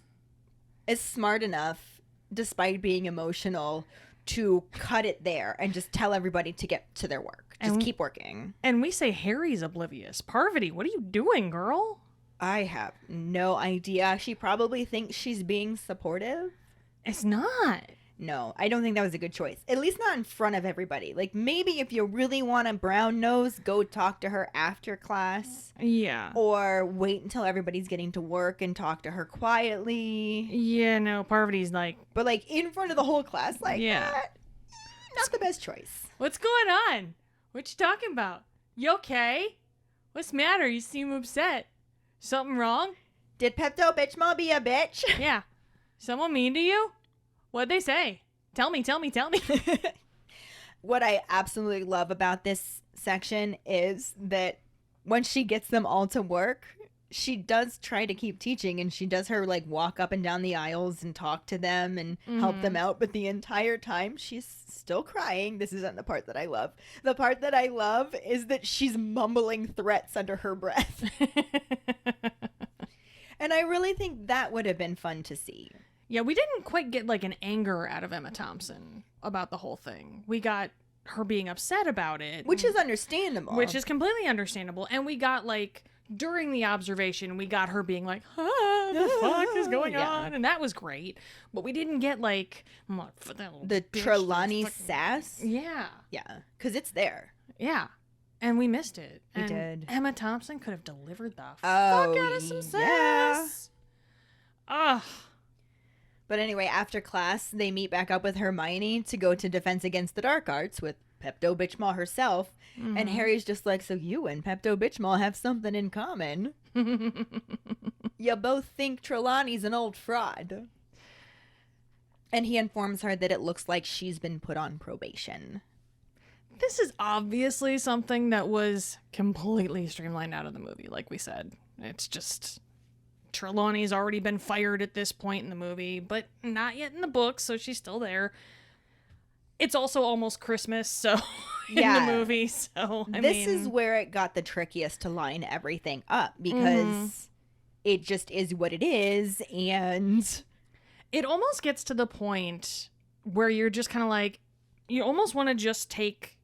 is smart enough, despite being emotional, to cut it there and just tell everybody to get to their work. Just And- keep working. And we say Harry's oblivious. Parvati, what are you doing, girl? I have no idea. She probably thinks she's being supportive. It's not. No, I don't think that was a good choice. At least not in front of everybody. Like, maybe if you really want a brown nose, go talk to her after class. Yeah. Or wait until everybody's getting to work and talk to her quietly. Yeah, no, Parvati's like, But, like, in front of the whole class, like, Yeah. not the best choice. what's going on? What you talking about? You okay? What's the matter? You seem upset. Something wrong? Did Pepto-Bismol be a bitch? Yeah. Someone mean to you? What'd they say? Tell me. What I absolutely love about this section is that when she gets them all to work, she does try to keep teaching, and she does her like walk up and down the aisles and talk to them and help them out. But the entire time she's still crying. This isn't the part that I love. The part that I love is that she's mumbling threats under her breath. And I really think that would have been fun to see. Yeah, we didn't quite get like an anger out of Emma Thompson about the whole thing. We got her being upset about it. Which is understandable. Which is completely understandable. And we got like, during the observation, we got her being like, the fuck is going Yeah. on? And that was great. But we didn't get like, the Trelawney sass. Yeah. Yeah, because it's there. Yeah. And we missed it. We And did. Emma Thompson could have delivered the fuck Oh, out of some yeah. sass. Ugh. But anyway, after class, they meet back up with Hermione to go to Defense Against the Dark Arts with Pepto-Bismol herself. And Harry's just like, so you and Pepto-Bismol have something in common. You both think Trelawney's an old fraud. And he informs her that it looks like she's been put on probation. This is obviously something that was completely streamlined out of the movie, like we said. It's just Trelawney's already been fired at this point in the movie, but not yet in the book, so she's still there. It's also almost Christmas, so in Yeah. the movie, so This is where it got the trickiest to line everything up because it just is what it is, and it almost gets to the point where you're just kind of like, you almost want to just take,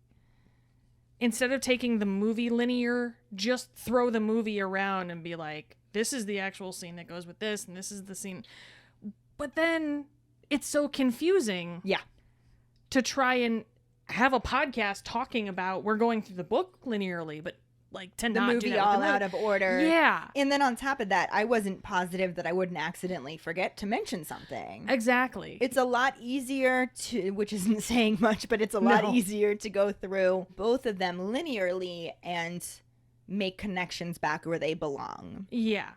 instead of taking the movie linear, just throw the movie around and be like, this is the actual scene that goes with this, and this is the scene. But then it's so confusing. Yeah. To try and have a podcast talking about we're going through the book linearly, but like to the not do movie that with all the out of order. Yeah. And then on top of that, I wasn't positive that I wouldn't accidentally forget to mention something. Exactly. It's a lot easier to, which isn't saying much, but it's a lot No. easier to go through both of them linearly and make connections back where they belong. Yeah.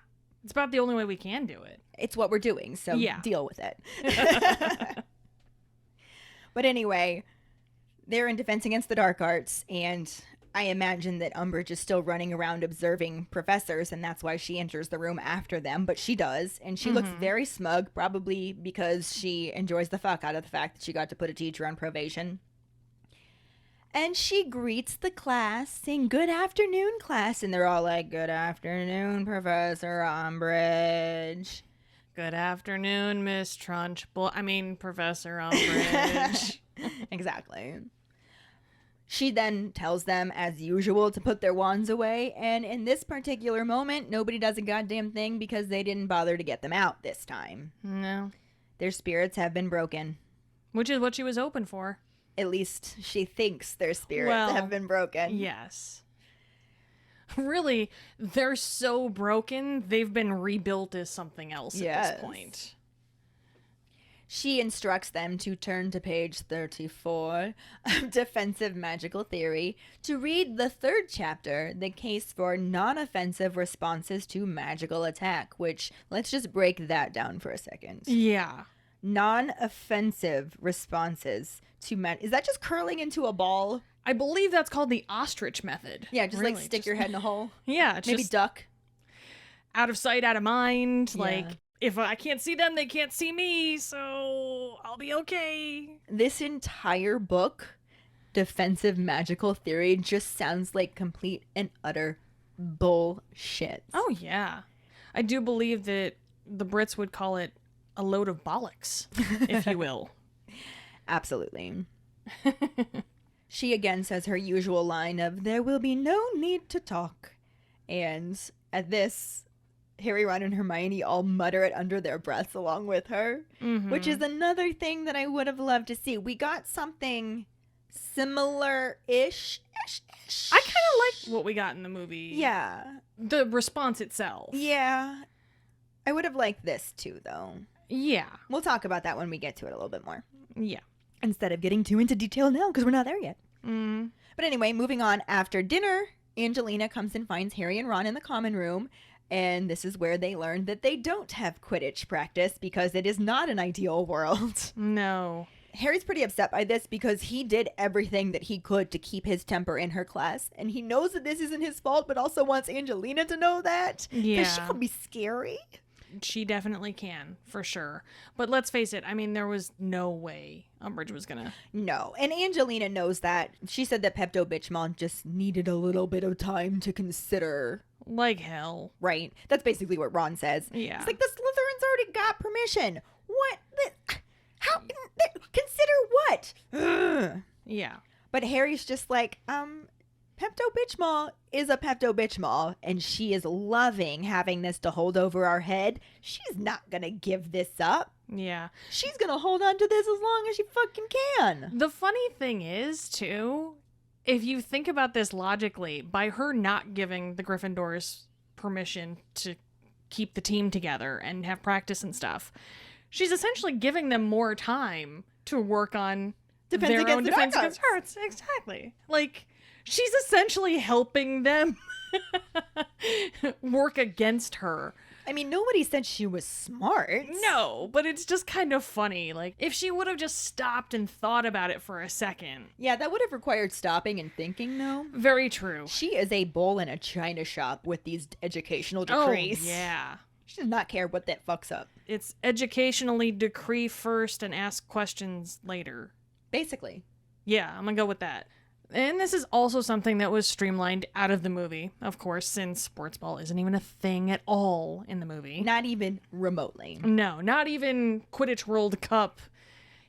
It's about the only way we can do it. It's what we're doing, so Yeah. deal with it. But anyway, they're in Defense Against the Dark Arts, and I imagine that Umbridge is still running around observing professors, and that's why she enters the room after them, but she does, and she looks very smug, probably because she enjoys the fuck out of the fact that she got to put a teacher on probation. And she greets the class, saying, "Good afternoon, class," and they're all like, "Good afternoon, Professor Umbridge." Good afternoon, Miss Professor Umbridge. Exactly. She then tells them, as usual, to put their wands away, and in this particular moment, nobody does a goddamn thing because they didn't bother to get them out this time. No. Their spirits have been broken. Which is what she was hoping for. At least she thinks their spirits Well, have been broken. Yes. Really, they're so broken, they've been rebuilt as something else at this point. She instructs them to turn to page 34 of Defensive Magical Theory to read the third chapter, The Case for Non-Offensive Responses to Magical Attack, which, let's just break that down for a second. Yeah. Non-offensive responses to is that just curling into a ball? I believe that's called the ostrich method. Yeah, just Really, like stick your head in a hole. Yeah, it's Maybe just duck. out of sight, out of mind. Yeah. Like, if I can't see them, they can't see me, so I'll be okay. This entire book, Defensive Magical Theory, just sounds like complete and utter bullshit. Oh, yeah. I do believe that the Brits would call it a load of bollocks, if you will. Absolutely. She again says her usual line of, "There will be no need to talk." And at this, Harry, Ron, and Hermione all mutter it under their breaths along with her, which is another thing that I would have loved to see. We got something similar-ish. I kind of like what we got in the movie. Yeah. The response itself. Yeah. I would have liked this too, though. Yeah. We'll talk about that when we get to it a little bit more. Yeah. Instead of getting too into detail now, because we're not there yet. But anyway, moving on. After dinner, Angelina comes and finds Harry and Ron in the common room, and this is where they learn that they don't have Quidditch practice because it is not an ideal world. No. Harry's pretty upset by this because he did everything that he could to keep his temper in her class, and he knows that this isn't his fault, but also wants Angelina to know that. Yeah. Because she can be scary. She definitely can, for sure. But let's face it, I mean, there was no way Umbridge was gonna... No, and Angelina knows that. She said that Pepto-Bismol just needed a little bit of time to consider. Like hell. Right? That's basically what Ron says. Yeah. It's like, the Slytherins already got permission. What? How? Consider what? Ugh. Yeah. But Harry's just like, Pepto-Bismol is a Pepto-Bismol, and she is loving having this to hold over our head. She's not going to give this up. Yeah. She's going to hold on to this as long as she fucking can. The funny thing is, too, if you think about this logically, by her not giving the Gryffindors permission to keep the team together and have practice and stuff, she's essentially giving them more time to work on their own defense against Arts. Exactly. Like, she's essentially helping them work against her. I mean, nobody said she was smart. No, but it's just kind of funny. Like, if she would have just stopped and thought about it for a second. Yeah, that would have required stopping and thinking, though. Very true. She is a bull in a china shop with these educational decrees. Oh, yeah. She does not care what that fucks up. It's educationally decree first and ask questions later. Basically. Yeah, I'm gonna go with that. And this is also something that was streamlined out of the movie, of course, since sports ball isn't even a thing at all in the movie. Not even remotely. No, not even Quidditch World Cup.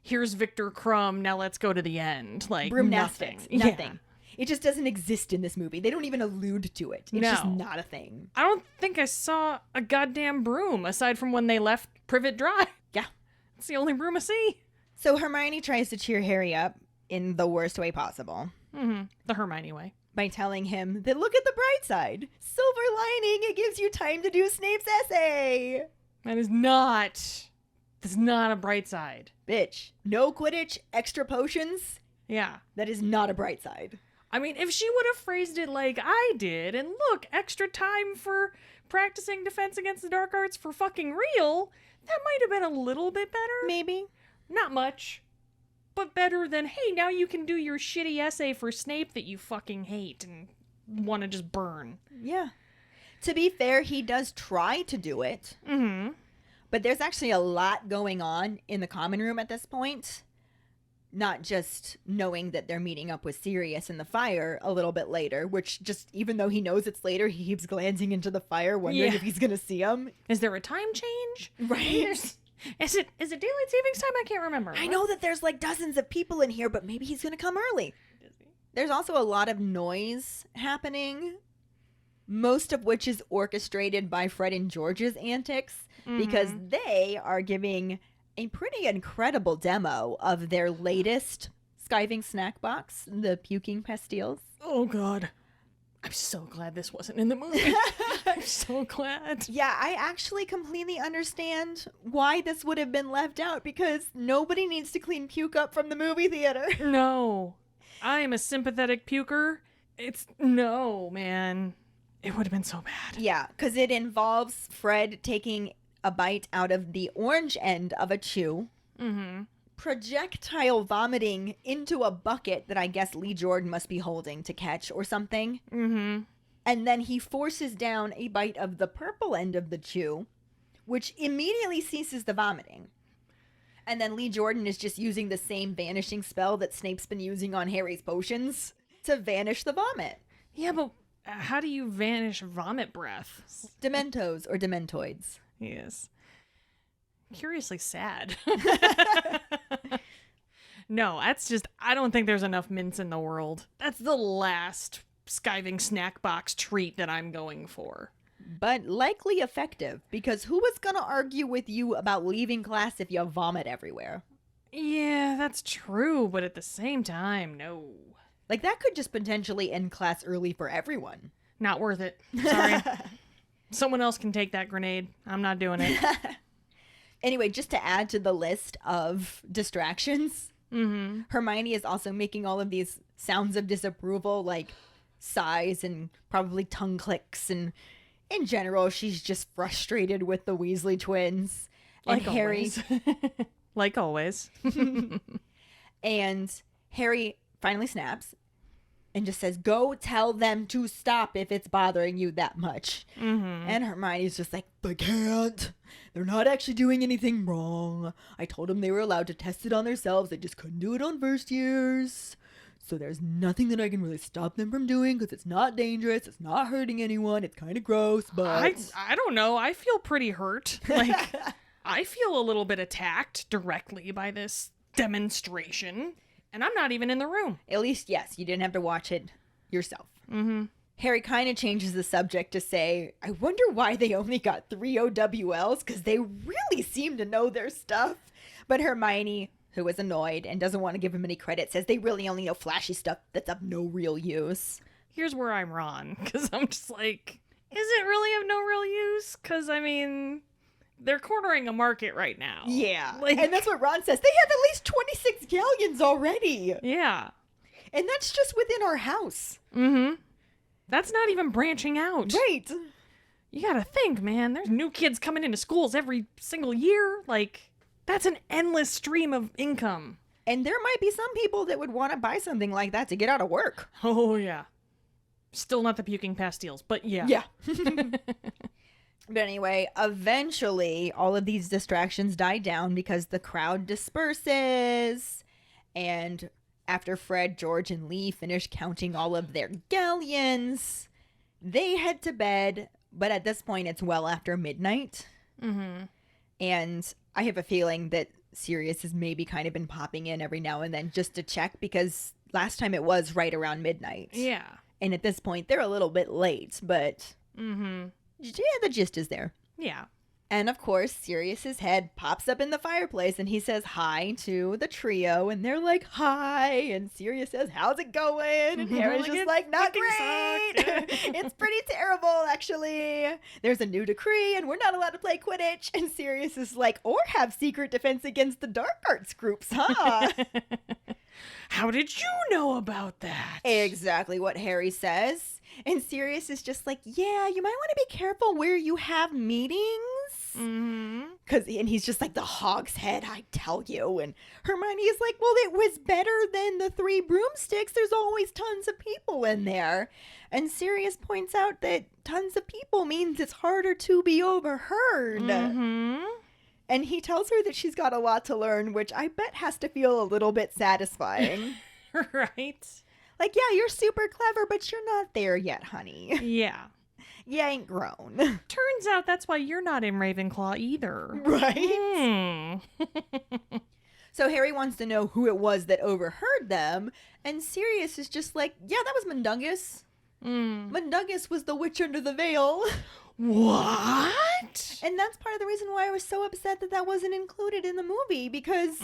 Here's Victor Crumb, now let's go to the end. Like, Broomnastics. Nothing. Nothing. It just doesn't exist in this movie. They don't even allude to it. It's just not a thing. I don't think I saw a goddamn broom, aside from when they left Privet Drive. Yeah. It's the only broom I see. So Hermione tries to cheer Harry up in the worst way possible. Mm-hmm. The Hermione way. By telling him that look at the bright side. Silver lining, it gives you time to do Snape's essay. That's not a bright side. Bitch, no Quidditch, extra potions. Yeah. That is not a bright side. I mean, if she would have phrased it like I did, and look, extra time for practicing defense against the dark arts for fucking real, that might have been a little bit better. Maybe. Not much. But better than, hey, now you can do your shitty essay for Snape that you fucking hate and want to just burn. Yeah. To be fair, he does try to do it. Mm-hmm. But there's actually a lot going on in the common room at this point. Not just knowing that they're meeting up with Sirius in the fire a little bit later, which just, even though he knows it's later, he keeps glancing into the fire, wondering if he's going to see him. Is there a time change? Right? Is it daylight savings time? I can't remember. I know that there's like dozens of people in here, but maybe he's going to come early. There's also a lot of noise happening, most of which is orchestrated by Fred and George's antics, because they are giving a pretty incredible demo of their latest skiving snack box, the puking pastilles. Oh, God. I'm so glad this wasn't in the movie. I'm so glad. Yeah, I actually completely understand why this would have been left out, because nobody needs to clean puke up from the movie theater. No. I am a sympathetic puker. No, man. It would have been so bad. Yeah, because it involves Fred taking a bite out of the orange end of a chew, projectile vomiting into a bucket that I guess Lee Jordan must be holding to catch or something. And then he forces down a bite of the purple end of the chew, which immediately ceases the vomiting. And then Lee Jordan is just using the same vanishing spell that Snape's been using on Harry's potions to vanish the vomit. Yeah, but how do you vanish vomit breath? Dementos or dementoids. Yes. Curiously sad. No, that's just, I don't think there's enough mints in the world. That's the last skiving snack box treat that I'm going for. But likely effective, because who was going to argue with you about leaving class if you vomit everywhere? Yeah, that's true, but at the same time, no. Like, that could just potentially end class early for everyone. Not worth it. Sorry. Someone else can take that grenade. I'm not doing it. Anyway, just to add to the list of distractions, Hermione is also making all of these sounds of disapproval, like sighs and probably tongue clicks, and in general, she's just frustrated with the Weasley twins. Like and Harry. always. Like always. And Harry finally snaps and just says, go tell them to stop if it's bothering you that much. And Hermione's just like, they can't. They're not actually doing anything wrong. I told them they were allowed to test it on themselves. They just couldn't do it on first years. So there's nothing that I can really stop them from doing because it's not dangerous. It's not hurting anyone. It's kind of gross, but... I don't know. I feel pretty hurt. Like, I feel a little bit attacked directly by this demonstration. And I'm not even in the room. At least, yes, you didn't have to watch it yourself. Harry kind of changes the subject to say, I wonder why they only got 3 OWLs, because they really seem to know their stuff. But Hermione, who is annoyed and doesn't want to give him any credit, says they really only know flashy stuff that's of no real use. Here's where I'm wrong, because I'm just like, is it really of no real use? Because, I mean, they're cornering a market right now. Yeah. Like, and that's what Ron says. They have at least 26 galleons already. Yeah. And that's just within our house. That's not even branching out. Right. You gotta think, man. There's new kids coming into schools every single year. Like, that's an endless stream of income. And there might be some people that would want to buy something like that to get out of work. Oh, yeah. Still not the puking pastilles, but yeah. Yeah. But anyway, eventually all of these distractions die down because the crowd disperses. And after Fred, George, and Lee finish counting all of their galleons, they head to bed. But at this point, it's well after midnight. And I have a feeling that Sirius has maybe kind of been popping in every now and then just to check, because last time it was right around midnight. Yeah. And at this point, they're a little bit late, but yeah, the gist is there. Yeah. And of course, Sirius's head pops up in the fireplace and he says hi to the trio, and they're like, hi. And Sirius says, how's it going? And Harry's just like, not great. It's pretty terrible, actually. There's a new decree and we're not allowed to play Quidditch. And Sirius is like, or have secret defense against the dark arts groups, huh? How did you know about that? Exactly what Harry says. And Sirius is just like, yeah, you might want to be careful where you have meetings. Mm-hmm. And he's just like, the hog's head, I tell you. And Hermione is like, well, it was better than the 3 broomsticks. There's always tons of people in there. And Sirius points out that tons of people means it's harder to be overheard. Mm-hmm. And he tells her that she's got a lot to learn, which I bet has to feel a little bit satisfying. Right? Like, yeah, you're super clever, but you're not there yet, honey. Yeah. You ain't grown. Turns out that's why you're not in Ravenclaw either. Right? So Harry wants to know who it was that overheard them, and Sirius is just like, yeah, that was Mundungus. Mundungus was the witch under the veil. What? And that's part of the reason why I was so upset that that wasn't included in the movie, because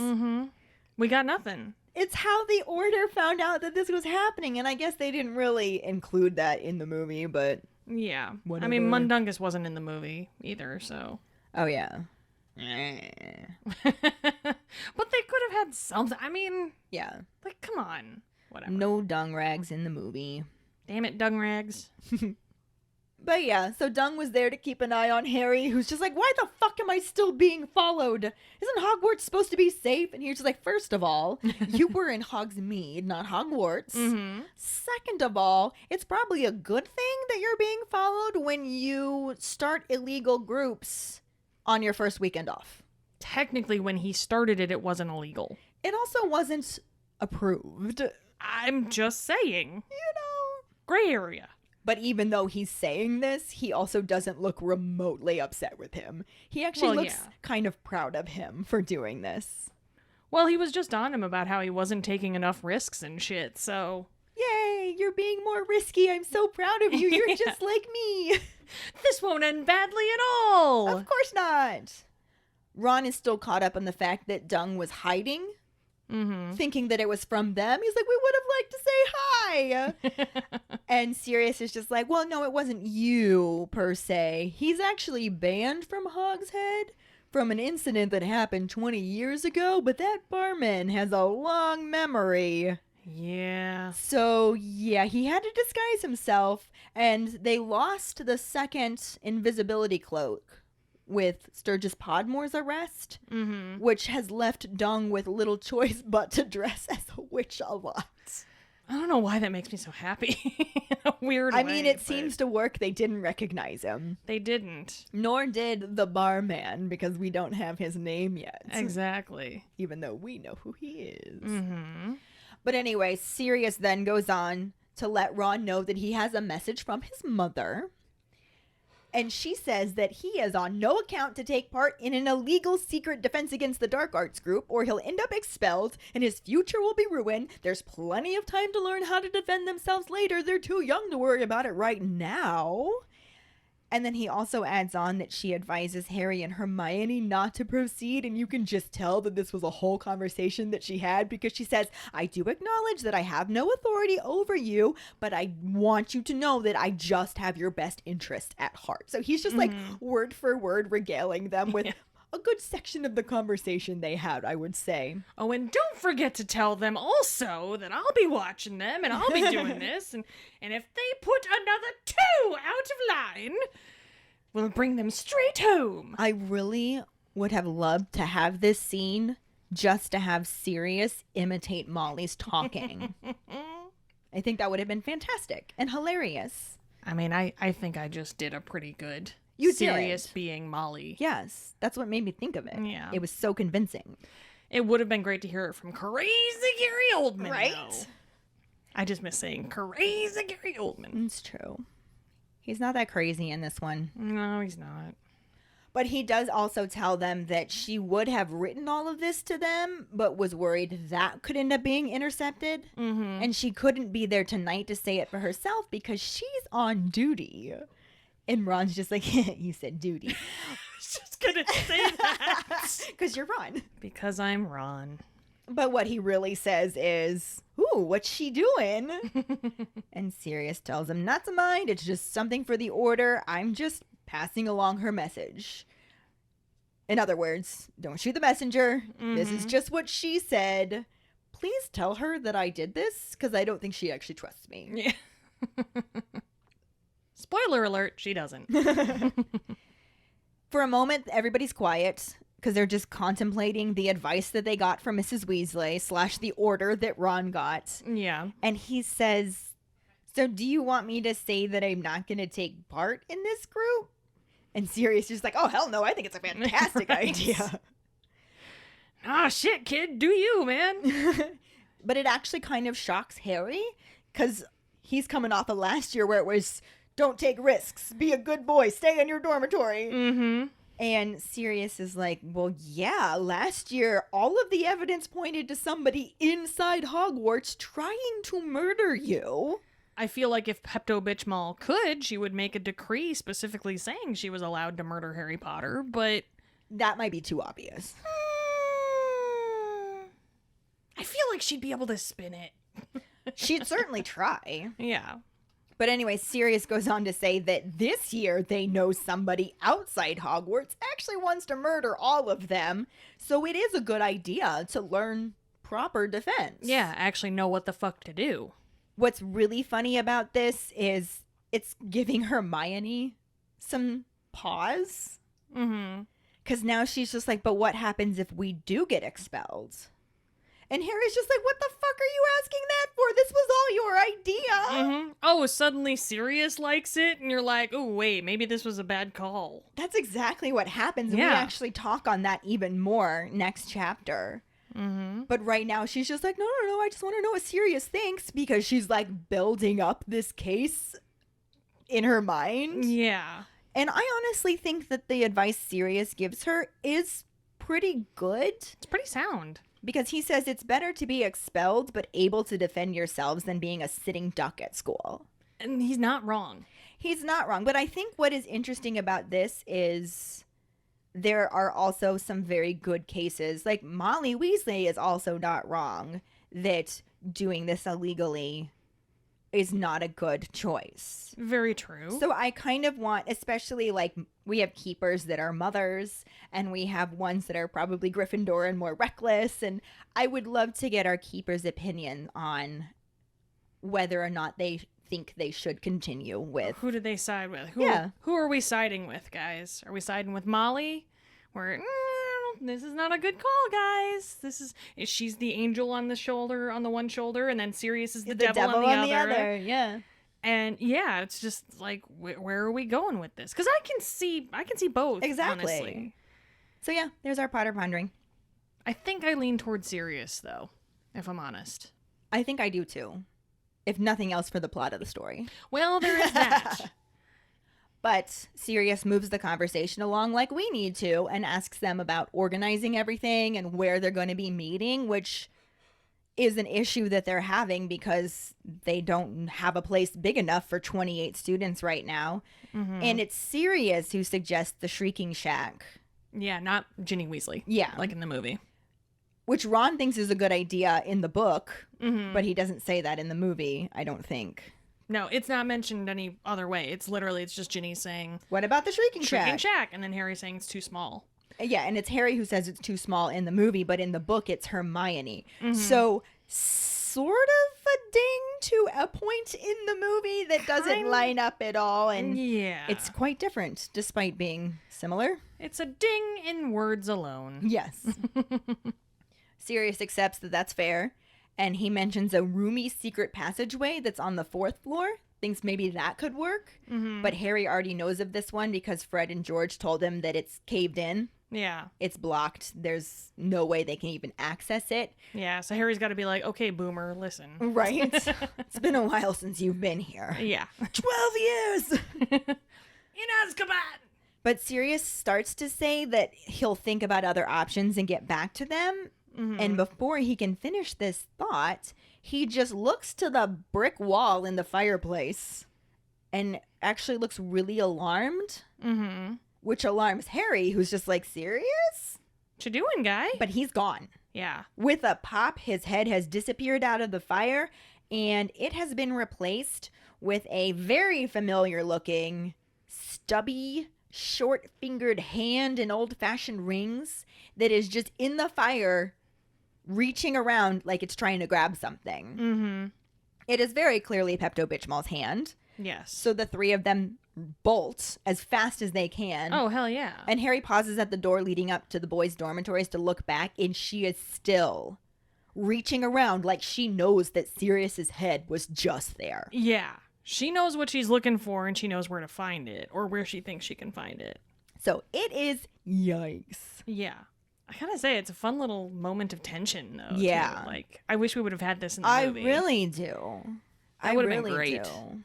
we got nothing. It's how the Order found out that this was happening, and I guess they didn't really include that in the movie, but... Yeah. Whatever. I mean, Mundungus wasn't in the movie either, so... Oh, yeah. But they could have had something. I mean... Yeah. Like, come on. Whatever. No dung rags in the movie. Damn it, dung rags. But yeah, so Dung was there to keep an eye on Harry, who's just like, why the fuck am I still being followed? Isn't Hogwarts supposed to be safe? And he's just like, first of all, you were in Hogsmeade, not Hogwarts. Second of all, it's probably a good thing that you're being followed when you start illegal groups on your first weekend off. Technically, when he started it, it wasn't illegal. It also wasn't approved. I'm just saying. You know. Gray area. But even though he's saying this, he also doesn't look remotely upset with him. He actually looks kind of proud of him for doing this. Well, he was just on him about how he wasn't taking enough risks and shit, so... Yay, you're being more risky. I'm so proud of you. You're just like me. This won't end badly at all. Of course not. Ron is still caught up on the fact that Dung was hiding. Thinking that it was from them. He's like, we would have liked to say hi. And Sirius is just like, well, no, it wasn't you per se. He's actually banned from Hogshead from an incident that happened 20 years ago, but that barman has a long memory. Yeah. So, yeah, he had to disguise himself, and they lost the second invisibility cloak with Sturgis Podmore's arrest, which has left Dung with little choice but to dress as a witch a lot. I don't know why that makes me so happy. In a weird way. I mean, it seems to work. They didn't recognize him. They didn't. Nor did the barman, because we don't have his name yet. Exactly. Even though we know who he is. But anyway, Sirius then goes on to let Ron know that he has a message from his mother. And she says that he is on no account to take part in an illegal secret defense against the dark arts group, or he'll end up expelled and his future will be ruined. There's plenty of time to learn how to defend themselves later. They're too young to worry about it right now. And then he also adds on that she advises Harry and Hermione not to proceed, and you can just tell that this was a whole conversation that she had, because she says, I do acknowledge that I have no authority over you, but I want you to know that I just have your best interest at heart. So he's just like word for word regaling them with a good section of the conversation they had, I would say. Oh, and don't forget to tell them also that I'll be watching them and I'll be doing this. And if they put another 2 out of line, we'll bring them straight home. I really would have loved to have this scene just to have Sirius imitate Molly's talking. I think that would have been fantastic and hilarious. I mean, I think I just did a pretty good... You Sirius did. being Molly. Yes, that's what made me think of it. Yeah. It was so convincing. It would have been great to hear it from crazy Gary Oldman. Right? Though. I just miss saying crazy Gary Oldman. It's true. He's not that crazy in this one. No, he's not. But he does also tell them that she would have written all of this to them, but was worried that could end up being intercepted. And she couldn't be there tonight to say it for herself because she's on duty. And Ron's just like, you said duty. I was just going to say that. Because you're Ron. Because I'm Ron. But what he really says is, ooh, what's she doing? And Sirius tells him not to mind. It's just something for the Order. I'm just passing along her message. In other words, don't shoot the messenger. This is just what she said. please tell her that I did this, because I don't think she actually trusts me. Yeah. Spoiler alert, she doesn't. For a moment, everybody's quiet because they're just contemplating the advice that they got from Mrs. Weasley / the order that Ron got. Yeah. And he says, so do you want me to say that I'm not going to take part in this group? And Sirius is just like, oh, hell no, I think it's a fantastic Right. idea. Ah, shit, kid, do you, man? But it actually kind of shocks Harry because he's coming off of last year where it was, don't take risks, be a good boy, stay in your dormitory. Mm-hmm. And Sirius is like, well, yeah, last year, all of the evidence pointed to somebody inside Hogwarts trying to murder you. I feel like if Pepto-Bismol could, she would make a decree specifically saying she was allowed to murder Harry Potter, but... That might be too obvious. I feel like she'd be able to spin it. She'd certainly try. Yeah. But anyway, Sirius goes on to say that this year they know somebody outside Hogwarts actually wants to murder all of them. So it is a good idea to learn proper defense. Yeah, actually know what the fuck to do. What's really funny about this is it's giving Hermione some pause. Mm-hmm. Because now she's just like, but what happens if we do get expelled? And Harry's just like, what the fuck are you asking that for? This was all your idea. Mm-hmm. Oh, suddenly Sirius likes it, and you're like, oh, wait, maybe this was a bad call. That's exactly what happens. And Yeah. we actually talk on that even more next chapter. Mm-hmm. But right now, she's just like, no, I just want to know what Sirius thinks, because she's like building up this case in her mind. Yeah. And I honestly think that the advice Sirius gives her is pretty good. It's pretty sound. Because he says it's better to be expelled but able to defend yourselves than being a sitting duck at school. And he's not wrong. He's not wrong. But I think what is interesting about this is there are also some very good cases. Like Molly Weasley is also not wrong that doing this illegally is not a good choice. Very true. So I kind of want, especially like we have keepers that are mothers and we have ones that are probably Gryffindor and more reckless. And I would love to get our keepers' opinion on whether or not they think they should continue with. Who did they side with? Yeah. Who are we siding with, guys? Are we siding with Molly? Where this is not a good call, guys. She's the angel on the shoulder, on the one shoulder, and then Sirius is the devil on the other. Yeah. And yeah, it's just like, where are we going with this? Because I can see both. Exactly. Honestly. So yeah, there's our Potter pondering. I think I lean towards Sirius, though, if I'm honest. I think I do too. If nothing else for the plot of the story. Well, there is that. But Sirius moves the conversation along like we need to and asks them about organizing everything and where they're going to be meeting, which is an issue that they're having because they don't have a place big enough for 28 students right now. Mm-hmm. And it's Sirius who suggests the Shrieking Shack. Yeah, not Ginny Weasley. Yeah. Like in the movie. Which Ron thinks is a good idea in the book, Mm-hmm. but he doesn't say that in the movie, I don't think. No, it's not mentioned any other way. It's just Ginny saying, What about the Shrieking Shrieking Shack? Shack, and then Harry saying it's too small. Yeah, and it's Harry who says it's too small in the movie, but in the book it's Hermione. Mm-hmm. So sort of a ding to a point in the movie that doesn't line up at all, and Yeah. it's quite different despite being similar. It's a ding in words alone. Yes. Sirius accepts that that's fair, and he mentions a roomy secret passageway that's on the 4th floor. Thinks maybe that could work, but Harry already knows of this one because Fred and George told him that it's caved in. Yeah. It's blocked. There's no way they can even access it. Yeah, so Harry's got to be like, okay, boomer, listen. Right? It's been a while since you've been here. Yeah. 12 years! In Azkaban! But Sirius starts to say that he'll think about other options and get back to them. And before he can finish this thought, he just looks to the brick wall in the fireplace and actually looks really alarmed, which alarms Harry, who's just like, serious? What you doing, guy? But he's gone. Yeah. With a pop, his head has disappeared out of the fire, and it has been replaced with a very familiar looking, stubby, short-fingered hand in old-fashioned rings that is just in the fire, reaching around like it's trying to grab something. Mm-hmm. It is very clearly Pepto-Bismol's hand. Yes. So the three of them bolt as fast as they can. Oh, hell yeah. And Harry pauses at the door leading up to the boys' dormitories to look back, and she is still reaching around like she knows that Sirius's head was just there. Yeah. She knows what she's looking for, and she knows where to find it, or where she thinks she can find it. So it is yikes. Yeah. I gotta say, it's a fun little moment of tension, though. Yeah. Too. Like, I wish we would have had this in the movie. I really do. That would have been great. Do.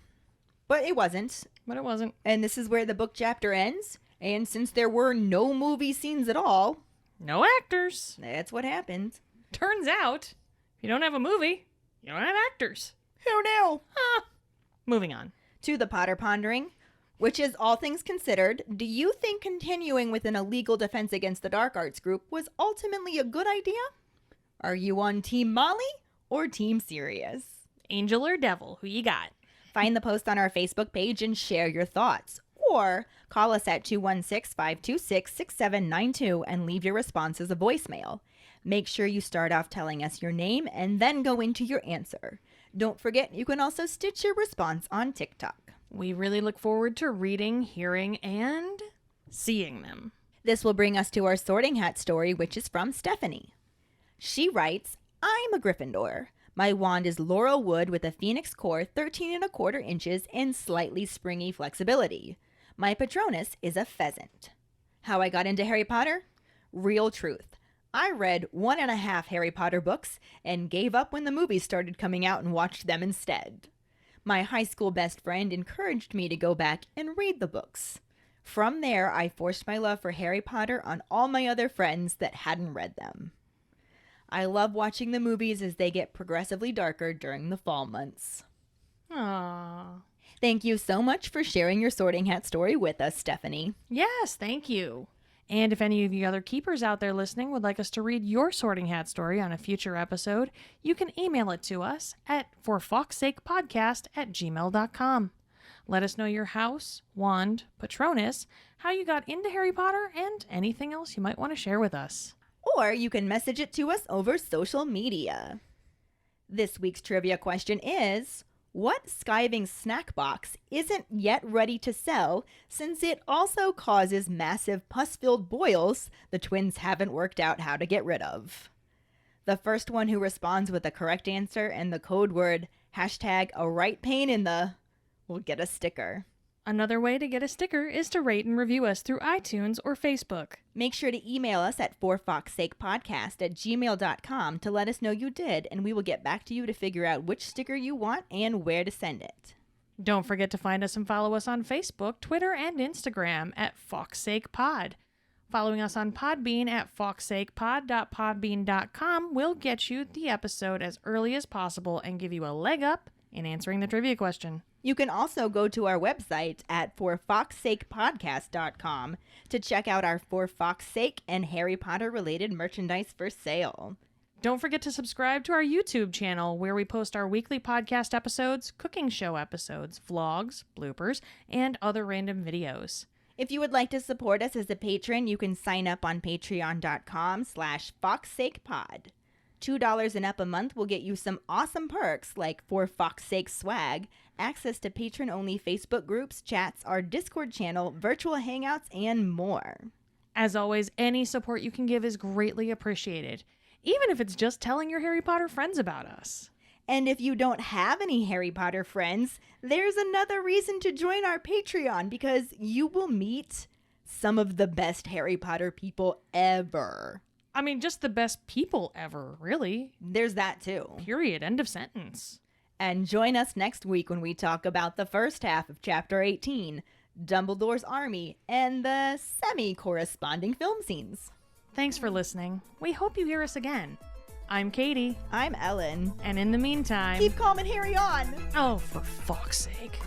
But it wasn't. But it wasn't. And this is where the book chapter ends. And since there were no movie scenes at all, no actors. That's what happened. Turns out, if you don't have a movie, you don't have actors. Who knew? Moving on. To the Potter Pondering, which is all things considered, do you think continuing with an illegal defense against the dark arts group was ultimately a good idea? Are you on Team Molly or Team Sirius? Angel or devil, who you got? Find the post on our Facebook page and share your thoughts. Or call us at 216-526-6792 and leave your response as a voicemail. Make sure you start off telling us your name and then go into your answer. Don't forget, you can also stitch your response on TikTok. We really look forward to reading, hearing, and seeing them. This will bring us to our Sorting Hat story, which is from Stephanie. She writes, I'm a Gryffindor. My wand is laurel wood with a phoenix core 13¼ inches and slightly springy flexibility. My Patronus is a pheasant. How I got into Harry Potter? Real truth. I read 1.5 Harry Potter books and gave up when the movies started coming out and watched them instead. My high school best friend encouraged me to go back and read the books. From there, I forced my love for Harry Potter on all my other friends that hadn't read them. I love watching the movies as they get progressively darker during the fall months. Aww. Thank you so much for sharing your Sorting Hat story with us, Stephanie. Yes, thank you. And if any of you other keepers out there listening would like us to read your Sorting Hat story on a future episode, you can email it to us at forfawkesakepodcast@gmail.com. Let us know your house, wand, Patronus, how you got into Harry Potter, and anything else you might want to share with us. Or you can message it to us over social media. This week's trivia question is, what skiving snack box isn't yet ready to sell since it also causes massive pus-filled boils the twins haven't worked out how to get rid of? The first one who responds with the correct answer and the code word #ARightPainInThe will get a sticker. Another way to get a sticker is to rate and review us through iTunes or Facebook. Make sure to email us at forfawkesakepodcast@gmail.com to let us know you did, and we will get back to you to figure out which sticker you want and where to send it. Don't forget to find us and follow us on Facebook, Twitter, and Instagram at FawkesSakePod. Following us on Podbean at fawkesakepod.podbean.com will get you the episode as early as possible and give you a leg up in answering the trivia question. You can also go to our website at forfawkesakepodcast.com to check out our For Fawkes Sake and Harry Potter related merchandise for sale. Don't forget to subscribe to our YouTube channel where we post our weekly podcast episodes, cooking show episodes, vlogs, bloopers, and other random videos. If you would like to support us as a patron, you can sign up on patreon.com/FawkesSakePod. $2 and up a month will get you some awesome perks like For Fawkes Sake swag, access to patron-only Facebook groups, chats, our Discord channel, virtual hangouts, and more. As always, any support you can give is greatly appreciated, even if it's just telling your Harry Potter friends about us. And if you don't have any Harry Potter friends, there's another reason to join our Patreon, because you will meet some of the best Harry Potter people ever. I mean, just the best people ever, really. There's that too. Period. End of sentence. And join us next week when we talk about the first half of Chapter 18, Dumbledore's Army, and the semi-corresponding film scenes. Thanks for listening. We hope you hear us again. I'm Katie. I'm Ellen. And in the meantime... keep calm and Harry on! Oh, for fuck's sake.